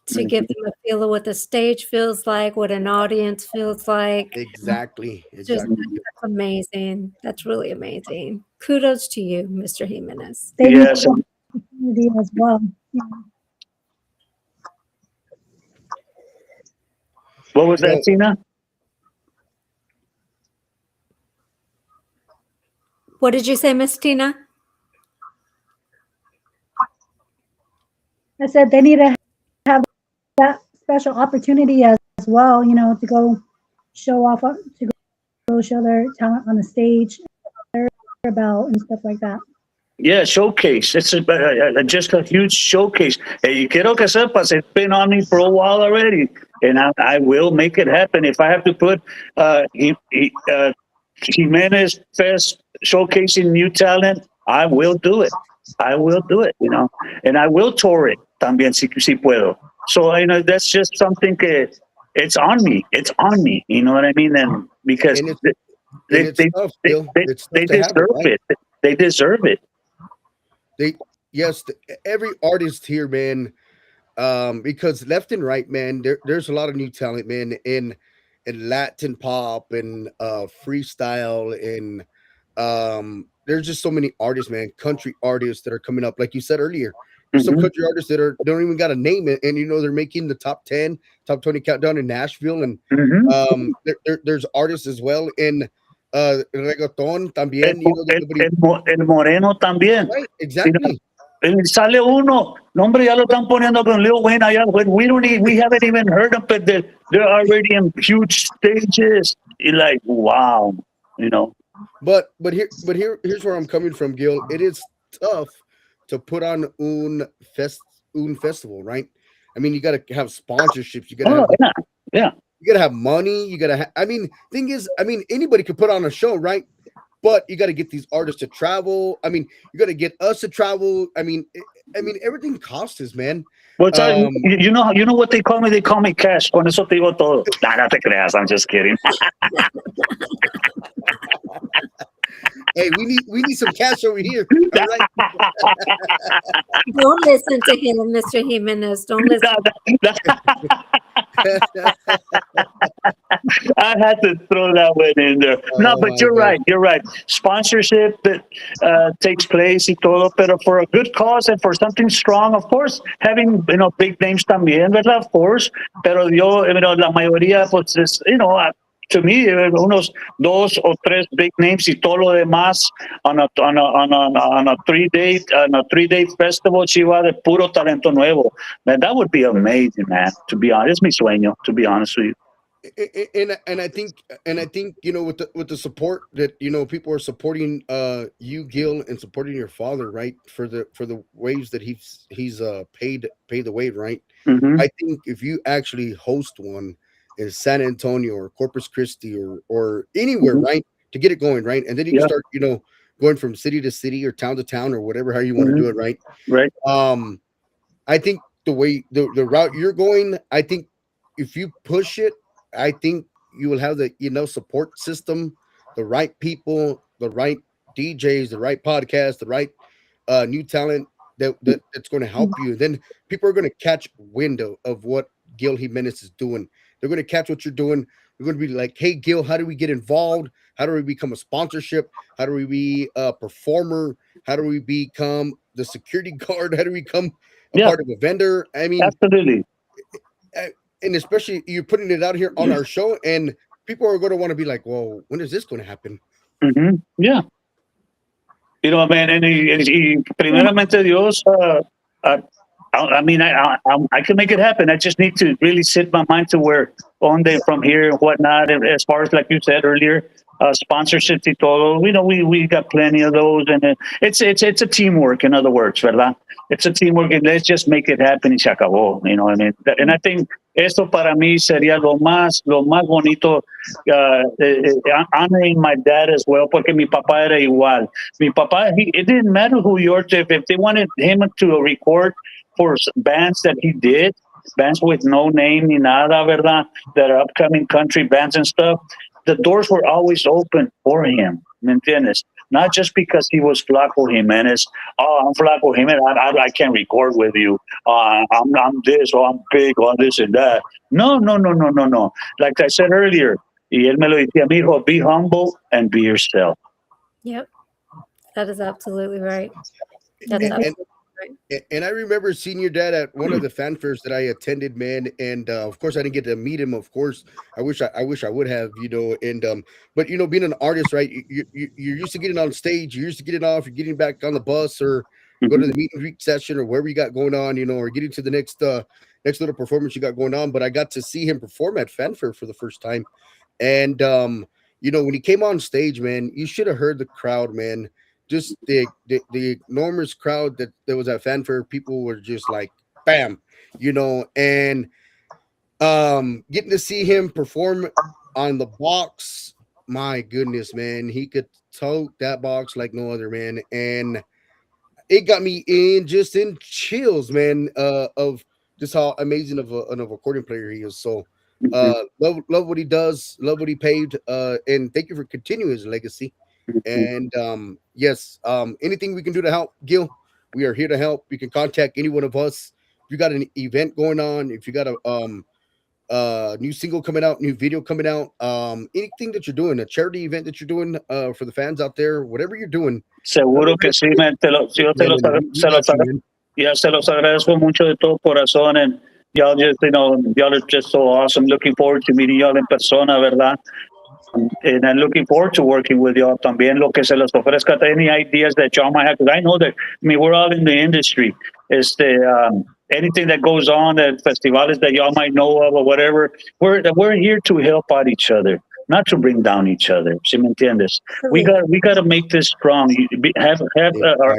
Speaker 3: To give them a feel of what the stage feels like, what an audience feels like.
Speaker 2: Exactly.
Speaker 3: Just, that's amazing. That's really amazing. Kudos to you, Mr. Jimenez.
Speaker 5: Thank
Speaker 4: Yes,
Speaker 5: you. opportunity as well. You know.
Speaker 4: What was
Speaker 2: You know,
Speaker 4: that, Tina?
Speaker 3: What did you say, Miss Tina?
Speaker 5: I said they need to have that special opportunity as well, you know, to go show off, to go show their talent on the stage, their belt and stuff like that.
Speaker 4: Yeah, showcase. It's just a huge showcase. Hey, quiero que sepas, it's been on me for a while already, and I will make it happen. If I have to put Jimenez Fest showcasing new talent, I will do it. I will do it, you know, and I will tour it también si puedo. So, you know, that's just something que it's on me. It's on me. You know what I mean? And because
Speaker 2: and it's
Speaker 4: they,
Speaker 2: and
Speaker 4: they,
Speaker 2: it's
Speaker 4: they,
Speaker 2: tough,
Speaker 4: they,
Speaker 2: Gil.
Speaker 4: they,
Speaker 2: It's
Speaker 4: they
Speaker 2: tough to have it,
Speaker 4: deserve
Speaker 2: right?
Speaker 4: it. They deserve it.
Speaker 2: They yes, every artist here, man. Because left and right, man, there's a lot of new talent, man, in Latin pop and freestyle and there's just so many artists, man, country artists that are coming up. Like you said earlier, there's some
Speaker 4: Mhm.
Speaker 2: country artists that are don't even got a name it, and you know they're making the top 10, top 20 countdown in Nashville, and
Speaker 4: Mhm.
Speaker 2: there's artists as well in reggaeton también, you know that nobody
Speaker 4: El Moreno también.
Speaker 2: right
Speaker 4: You know,
Speaker 2: exactly.
Speaker 4: and sale uno. No, hombre, ya lo están poniendo con Lil Wayne allá. We don't we haven't even heard of it. They're already in huge stages. You're like, wow, you know.
Speaker 2: Here's where I'm coming from, Gil. It is tough to put on un festival, right? I mean, you got to have sponsorships.
Speaker 4: Oh, yeah, yeah.
Speaker 2: You got to have money. You got to. I mean, thing is, I mean, anybody could put on a show, right? But you got to get these artists to travel. I mean, you got to get us to travel. I mean, everything costs us, man.
Speaker 4: What's
Speaker 2: Um,
Speaker 4: you know what they call me? They call me Cash. Con eso te digo todo. Nah, no te creas. I'm just kidding.
Speaker 2: hey, we need some cash over here. All right.
Speaker 3: Don't listen to him, Mr. Jimenez. Don't listen.
Speaker 4: I had to throw that one in there. No,
Speaker 2: Oh
Speaker 4: but
Speaker 2: my
Speaker 4: you're
Speaker 2: God.
Speaker 4: right. You're right. Sponsorship that takes place y todo, pero for a good cause and for something strong, of course, having big names también, ¿verdad? Of course. Pero yo, la mayoría, pues, to me, unos dos o tres big names y todo lo demás on a 3 day festival, Chiva, de puro talento nuevo. Man, that would be amazing, man. To be honest, es mi sueño. To be honest with you.
Speaker 2: And I think with the support that people are supporting you, Gil, and supporting your father, right, for the waves that he's paid the wave, right.
Speaker 4: Mm-hmm.
Speaker 2: I think if you actually host one in San Antonio or Corpus Christi or anywhere,
Speaker 4: Mm-hmm.
Speaker 2: right, to get it going, right, and then you can
Speaker 4: Yeah.
Speaker 2: start going from city to city or town to town or whatever how you want to
Speaker 4: Mm-hmm.
Speaker 2: do it, right.
Speaker 4: Right.
Speaker 2: I think the route you're going, I think if you push it, I think you will have the support system, the right people, the right DJs, the right podcast, the right new talent that's going to help you. Then people are going to catch wind of what Gil Jimenez is doing. They're going to catch what you're doing. They're going to be like, hey, Gil, how do we get involved? How do we become a sponsorship? How do we be a performer? How do we become the security guard? How do we become a
Speaker 4: Yeah.
Speaker 2: part of a vendor? I mean,
Speaker 4: Absolutely.
Speaker 2: and especially you're putting it out here on our show, and people are going to want to be like, well, when is this going to happen?
Speaker 4: Mm-hmm. Yeah. Man, y primeramente Dios, I mean, I can make it happen. I just need to really set my mind to where on day from here and whatnot. And as far as like you said earlier, sponsorships y todo, we got plenty of those, and it's a teamwork. In other words, ¿verdad? It's a teamwork, and let's just make it happen y se acabó. You know what I mean? And I think esto para mí sería lo más bonito. Honoring my dad as well, porque mi papá era igual. Mi papá, it didn't matter who you are. If they wanted him to record for bands that he did, bands with no name ni nada, ¿verdad? That are upcoming country bands and stuff, the doors were always open for him. ¿Me entiendes? Not just because he was Flaco Jimenez. Oh, I'm Flaco Jimenez. I can't record with you. I'm this, or I'm big, or this and that. No. Like I said earlier, y él me lo decía, mijo, be humble and be yourself.
Speaker 3: Yep. That is absolutely right. That's
Speaker 2: And,
Speaker 3: absolutely
Speaker 2: And I remember seeing your dad at one of the fanfares that I attended, man. And of course, I didn't get to meet him. Of course, I wish I would have, And but being an artist, right? You're used to getting on stage. You're used to getting off. You're getting back on the bus or go to the meet and greet session or wherever you got going on, or getting to the next little performance you got going on. But I got to see him perform at fanfare for the first time, and when he came on stage, man, you should have heard the crowd, man. Just the enormous crowd that was at fanfare. People were just like, bam, and getting to see him perform on the box. My goodness, man, he could tote that box like no other, man. And it got me in chills, man, of just how amazing of an accordion player he is. So love what he does, love what he paved, and thank you for continuing his legacy. And yes, anything we can do to help, Gil, we are here to help. You can contact any one of us. If you got an event going on, if you got a new single coming out, new video coming out, anything that you're doing, a charity event that you're doing for the fans out there, whatever you're doing.
Speaker 4: Seguro que sí, man. Yo te los, se los agradezco mucho de todo corazón. And y'all just, y'all are just so awesome. Looking forward to meeting y'all in persona, ¿verdad? And I'm looking forward to working with y'all también. Lo que se les ofrezca, any ideas that y'all might have, because I know that, we're all in the industry. Anything that goes on at festivals that y'all might know of or whatever, we're here to help out each other, not to bring down each other. ¿Sí me entiendes? We got to make this strong. Have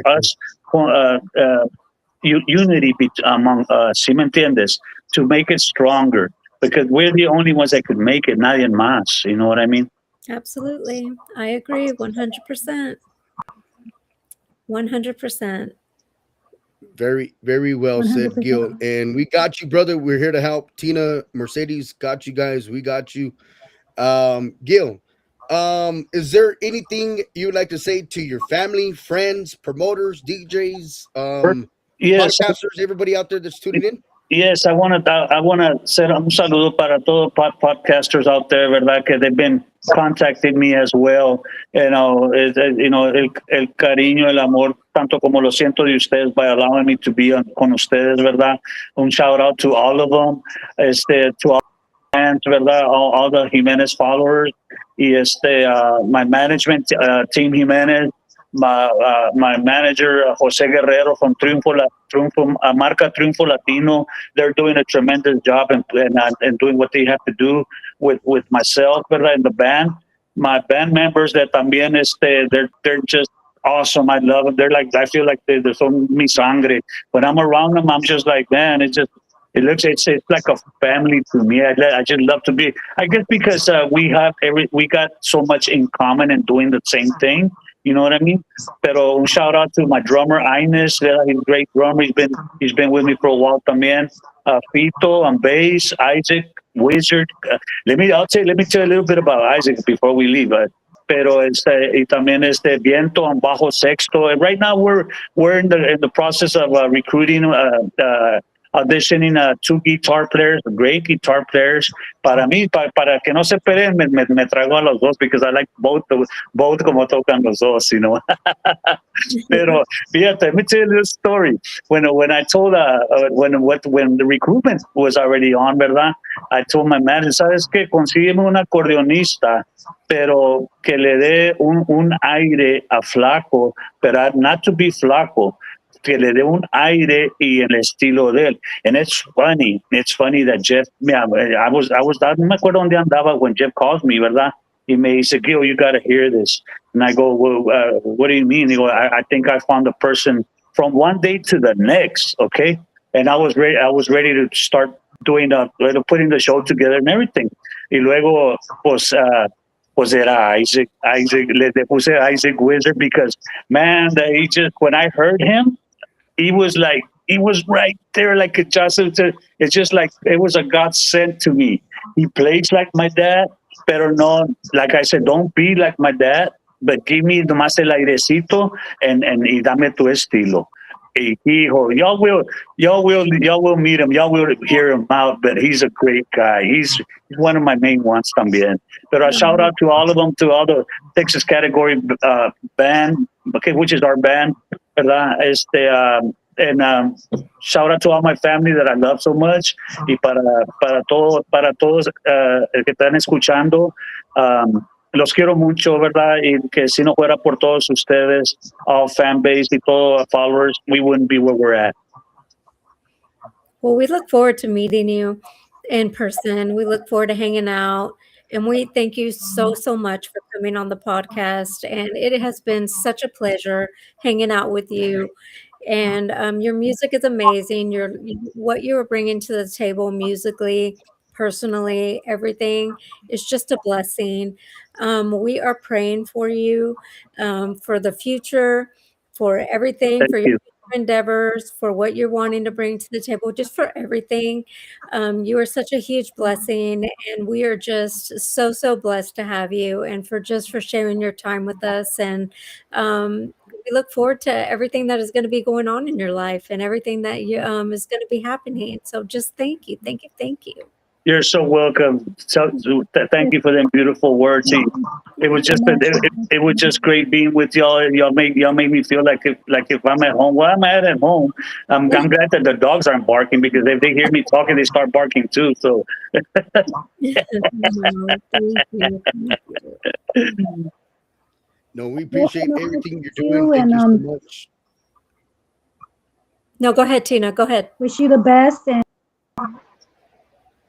Speaker 4: us unity among us. ¿Sí me entiendes? To make it stronger, because we're the only ones that could make it. Nadie más. You know what I mean?
Speaker 3: Absolutely, I agree 100%. 100%.
Speaker 2: Very, very well said,
Speaker 5: 100%.
Speaker 2: Gil. And we got you, brother. We're here to help. Tina, Mercedes, got you guys. We got you. Gil, is there anything you would like to say to your family, friends, promoters, DJs,
Speaker 4: Yes.
Speaker 2: podcasters, everybody out there that's tuning in?
Speaker 4: Yes, I want to send un saludo para todos podcasters out there, verdad, que they've been contacting me as well. El cariño, el amor, tanto como lo siento de ustedes by allowing me to be con ustedes, verdad. Un shout out to all of them, to all fans, verdad, all the Jimenez followers, y my management team Jimenez. My manager Jose Guerrero from Marca Triunfo Latino, they're doing a tremendous job and doing what they have to do with myself, ¿verdad? And the band. My band members that también they're just awesome. I love them. They're like, I feel like they're so mi sangre. When I'm around them, I'm just like, man, it's like a family to me. I just love to be. I guess because we got so much in common and doing the same thing. You know what I mean? Pero un shout out to my drummer Ines, he's a great drummer. He's been with me for a while también. Fito on bass, Isaac, Wizard. Let me tell you a little bit about Isaac before we leave. Pero y también Viento on bajo sexto. And right now we're in the process of recruiting auditioning 2 guitar players, great guitar players. Para mí, para que no se peleen, me traigo a los dos because I like both como tocan los dos, Pero fíjate, let me tell you this story. When I told when the recruitment was already on, ¿verdad? I told my manager, ¿sabes qué? Consígueme un acordeonista, pero que le dé un aire a Flaco, pero not to be Flaco. Que le dé un aire y el estilo de él. And it's funny that Jeff, I was no me acuerdo dónde andaba when Jeff calls me, ¿verdad? He said, Gil, you got to hear this. And I go, well, what do you mean? He goes, I think I found a person from one day to the next, okay? And I was ready to start putting the show together and everything. Y luego, pues era Isaac, le puse Isaac Wizard because, man, when I heard him, he was right there like a Joseph. It's just like it was a God sent to me. He plays like my dad, pero no, like I said, don't be like my dad, but give me nomás el airecito and y dame tu estilo. Y'all will meet him. Y'all will hear him out, but he's a great guy. He's one of my main ones también. But I shout out to all of them, to all the Texas category band, okay, which is our band, ¿verdad? and shout out to all my family that I love so much. Y para todos que están escuchando, los quiero mucho, ¿verdad? Y que si no fuera por todos ustedes, all fan base y todos followers, we wouldn't be where we're at.
Speaker 3: Well, we look forward to meeting you in person. We look forward to hanging out. And we thank you so much for coming on the podcast. And it has been such a pleasure hanging out with you. And your music is amazing. What you are bringing to the table musically, personally, everything is just a blessing. We are praying for you for the future, for everything,
Speaker 4: Thank
Speaker 3: for your
Speaker 4: you.
Speaker 3: endeavors, for what you're wanting to bring to the table, just for everything. You are such a huge blessing, and we are just so blessed to have you, and for sharing your time with us. And we look forward to everything that is going to be going on in your life and everything that you is going to be happening. So just thank you.
Speaker 4: You're so welcome. So, thank you for them beautiful words. It was just it was just great being with y'all. Y'all make me feel like if I'm at home. Well, I'm at home. I'm glad that the dogs aren't barking, because if they hear me talking, they start barking too. So
Speaker 3: No, thank you.
Speaker 2: No, we appreciate
Speaker 5: Welcome
Speaker 2: everything you're
Speaker 5: to
Speaker 2: doing.
Speaker 5: you,
Speaker 2: Thank you so
Speaker 5: and
Speaker 2: much.
Speaker 3: No, go ahead, Tina. Go ahead.
Speaker 5: wish you the best, and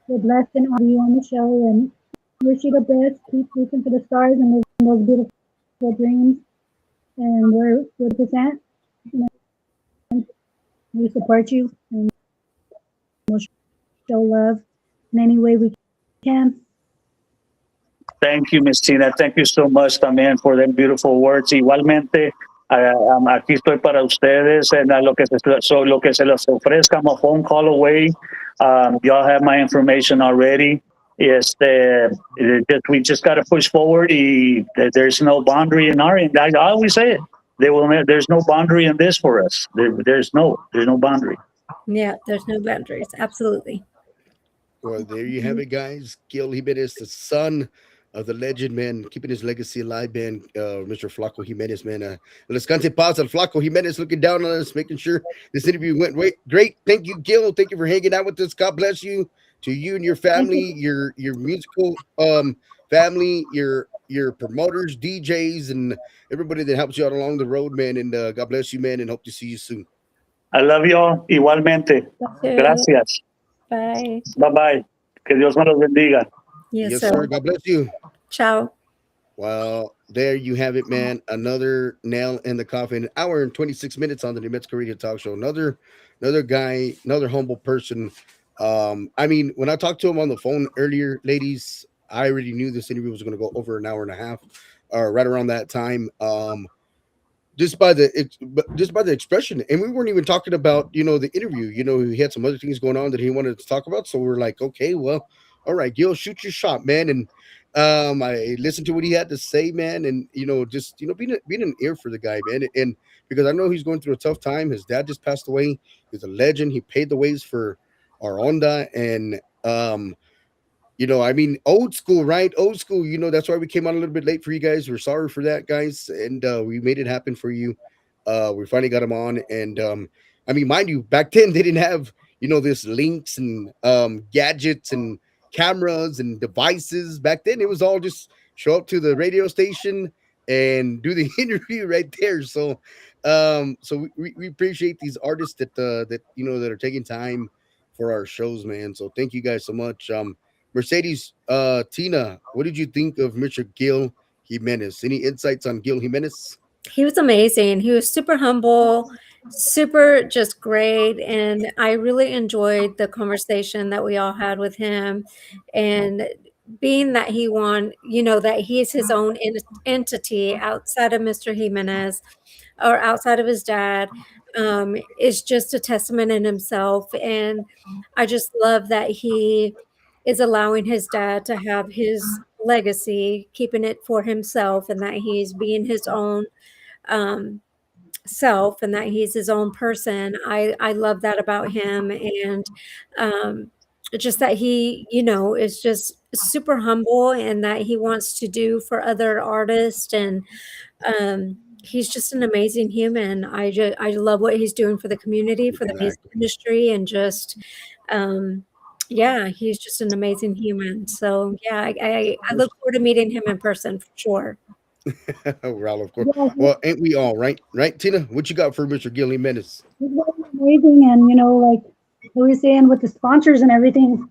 Speaker 5: we're blessed and have you on the show, and wish you the best. Keep reaching for the stars and living those beautiful dreams. And we're represent. We support you, and we'll show love in any way we can.
Speaker 4: thank you, Miss Tina. Thank you so much también for them beautiful words. Igualmente, aquí estoy para ustedes, and lo que se les ofrezca, I'm a phone call away. Y'all have my information already. We just got to push forward. There's no boundary in our end. I always say it. There's no boundary in this for us. There's no boundary.
Speaker 3: Yeah, there's no boundaries. Absolutely.
Speaker 2: Well, there you have it, guys. Gil Jimenez, the son of the legend, man, keeping his legacy alive, man. Mr. Flaco Jimenez, man. Descanse paz al Flaco Jimenez, looking down on us, making sure this interview went great. Thank you, Gil. Thank you for hanging out with us. God bless you. To you and your family, your musical family, your promoters, DJs, and everybody that helps you out along the road, man. And God bless you, man, and hope to see you soon.
Speaker 4: I love y'all. Igualmente. Gracias.
Speaker 3: Bye.
Speaker 4: Bye bye. Que Dios me los bendiga.
Speaker 3: Yes,
Speaker 2: sir. God bless you.
Speaker 3: Ciao.
Speaker 2: Well, there you have it, man. Another nail in the coffin. An hour and 26 minutes on the New Mexico Radio Talk Show. Another guy, another humble person. I mean, when I talked to him on the phone earlier, ladies, I already knew this interview was going to go over an hour and a half, or right around that time. Just by the expression, and we weren't even talking about the interview. He had some other things going on that he wanted to talk about, so we're like, okay, well, all right, Gil, shoot your shot, man. And I listened to what he had to say, man, and just being an ear for the guy, man. And because I know he's going through a tough time. His dad just passed away. He's a legend. He paid the ways for our Onda, and I mean, old school, right? Old school. That's why we came on a little bit late for you guys. We're sorry for that, guys, and we made it happen for you. We finally got him on, and I mean, mind you, back then they didn't have this links and gadgets and cameras and devices. Back then, it was all just show up to the radio station and do the interview right there. So, we appreciate these artists that that are taking time for our shows, man. So thank you guys so much. Mercedes, Tina, what did you think of Mr. Gil Jimenez? Any insights on Gil Jimenez?
Speaker 3: He was amazing. He was super humble, super just great. And I really enjoyed the conversation that we all had with him. And being that he won, that he's his own entity outside of Mr. Jimenez or outside of his dad, is just a testament in himself. And I just love that he is allowing his dad to have his legacy, keeping it for himself, and that he's being his own um, self, and that he's his own person. I love that about him. And just that he, is just super humble, and that he wants to do for other artists. And he's just an amazing human. I love what he's doing for the community, for the music
Speaker 2: Exactly.
Speaker 3: industry, and just yeah, he's just an amazing human. So yeah, I look forward to meeting him in person for sure.
Speaker 2: Raul, of course.
Speaker 5: Yeah,
Speaker 2: Well, ain't we all, right? Right, Tina? What you got for Mr. Gil Jimenez?
Speaker 5: he's really amazing. And, like he was saying with the sponsors and everything,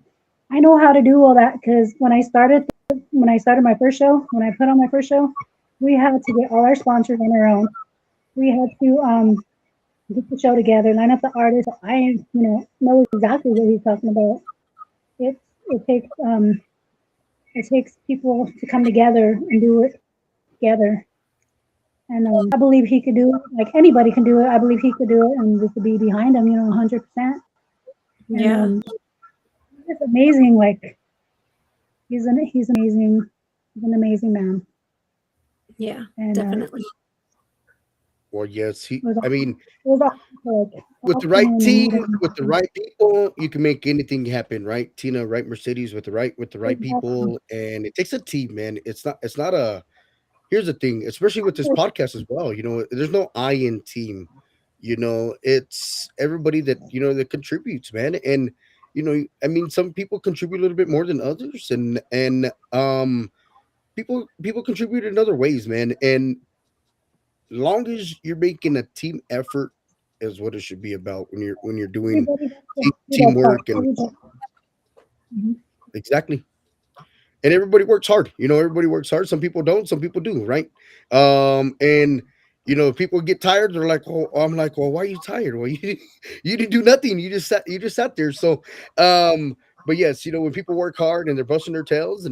Speaker 5: I know how to do all that because when I started my first show, when I put on my first show, we had to get all our sponsors on our own. We had to get the show together, line up the artists. I, know exactly what he's talking about. It it takes people to come together and do it together. And I believe he could do it. Like anybody can do it. I believe he could do it, and just to be behind him, 100%. And
Speaker 3: Yeah,
Speaker 5: it's amazing. Like he's amazing. He's an amazing man.
Speaker 3: yeah,
Speaker 5: And
Speaker 3: definitely.
Speaker 2: Well, yes,
Speaker 5: it was
Speaker 2: I mean,
Speaker 5: it was awesome to, like
Speaker 2: with the
Speaker 5: talk to
Speaker 2: right
Speaker 5: him and meet
Speaker 2: team,
Speaker 5: him.
Speaker 2: with the right people, you can make anything happen, right? Tina, right? Mercedes with the right
Speaker 5: Exactly.
Speaker 2: people, and it takes a team, man. It's not a. Here's the thing, especially with this podcast as well. There's no I in team. It's everybody that contributes, man. And I mean, some people contribute a little bit more than others, and people contribute in other ways, man. And long as you're making a team effort is what it should be about when you're doing
Speaker 5: Everybody has to do their part.
Speaker 2: teamwork and
Speaker 5: Everybody. Mhm.
Speaker 2: exactly. And everybody works hard. Everybody works hard. Some people don't, some people do, right? And people get tired, they're like, oh, I'm like, well, why are you tired? Well, you didn't do nothing, you just sat there. So but yes, when people work hard and they're busting their tails,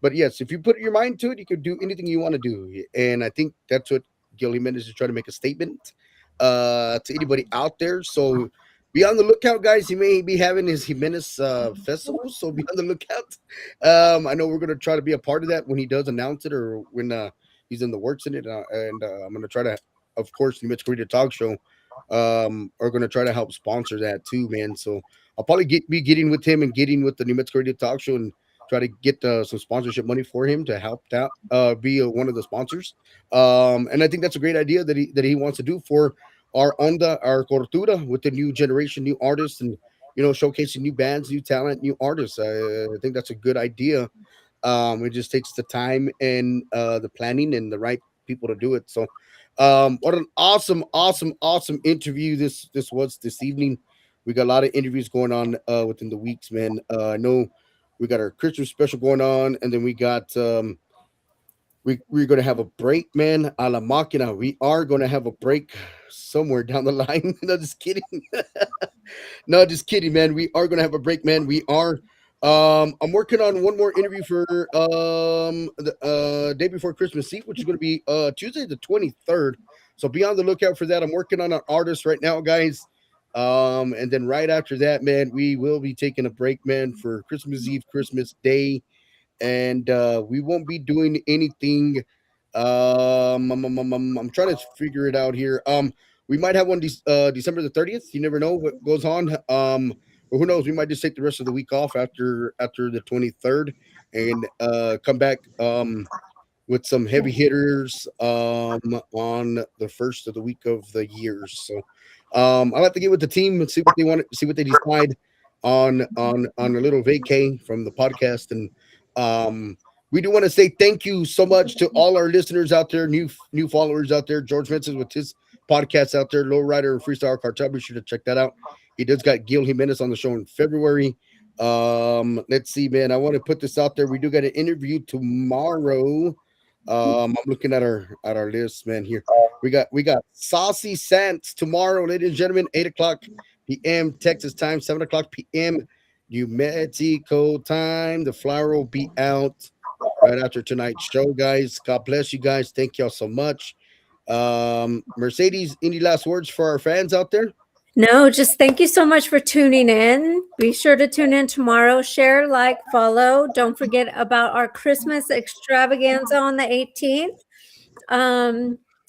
Speaker 2: but yes, if you put your mind to it, you could do anything you want to do. And I think that's what Gil Jimenez is trying to make a statement to anybody out there. So be on the lookout, guys. He may be having his Jimenez festival, so be on the lookout. I know we're gonna try to be a part of that when he does announce it, or when he's in the works in it, and I'm gonna try to, of course, the Mitch Creative Talk Show, are gonna try to help sponsor that too, man. So I'll probably be getting with him and getting with the New Mexico Radio Talk Show and try to get some sponsorship money for him to help out, be one of the sponsors. And I think that's a great idea that he wants to do for our onda, our cultura, with the new generation, new artists, and showcasing new bands, new talent, new artists. I think that's a good idea. It just takes the time and the planning and the right people to do it. So what an awesome, awesome, awesome interview this was this evening. We got a lot of interviews going on within the weeks, man. I know we got our Christmas special going on, and then we got we're gonna have a break, man. A la machina. We are gonna have a break somewhere down the line. No, just kidding. No, just kidding, man. We are gonna have a break, man. We are. I'm working on one more interview for the day before Christmas Eve, which is gonna be Tuesday the 23rd. So be on the lookout for that. I'm working on an artist right now, guys. And then right after that, man, we will be taking a break, man, for Christmas Eve, Christmas Day, and we won't be doing anything. I'm trying to figure it out here. We might have one December the 30th. You never know what goes on. But who knows? We might just take the rest of the week off after the 23rd and come back with some heavy hitters on the first of the week of the year. So I'll have to get with the team and see what they want, see what they decide on a little vacay from the podcast. And we do want to say thank you so much to all our listeners out there, new followers out there. George Vincent with his podcast out there, Lowrider and Freestyle Cartel. Be sure to check that out. He does got Gil Jimenez on the show in February. Let's see, man. I want to put this out there. We do got an interview tomorrow. I'm looking at our list, man. Here we got Saucy Sands tomorrow, ladies and gentlemen, 8:00 p.m. Texas time, 7:00 p.m. New Mexico time. The flyer will be out right after tonight's show, guys. God bless you guys. Thank y'all so much. Mercedes, any last words for our fans out there?
Speaker 3: No, just thank you so much for tuning in. Be sure to tune in tomorrow. Share, like, follow. Don't forget about our Christmas extravaganza on the 18th.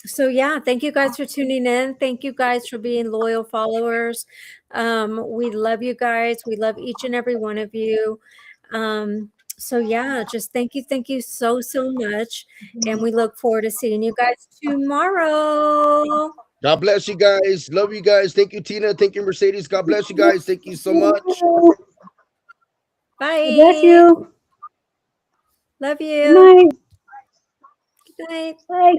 Speaker 3: So yeah, thank you guys for tuning in. Thank you guys for being loyal followers. We love you guys. We love each and every one of you. So yeah, just thank you so much, and we look forward to seeing you guys tomorrow.
Speaker 2: God bless you guys. Love you guys. Thank you, Tina. Thank you, Mercedes. God bless you guys. Thank you so much.
Speaker 5: God bless
Speaker 3: Bye.
Speaker 5: you.
Speaker 3: Love
Speaker 5: Good
Speaker 3: you.
Speaker 5: night.
Speaker 3: Good night.
Speaker 5: Bye.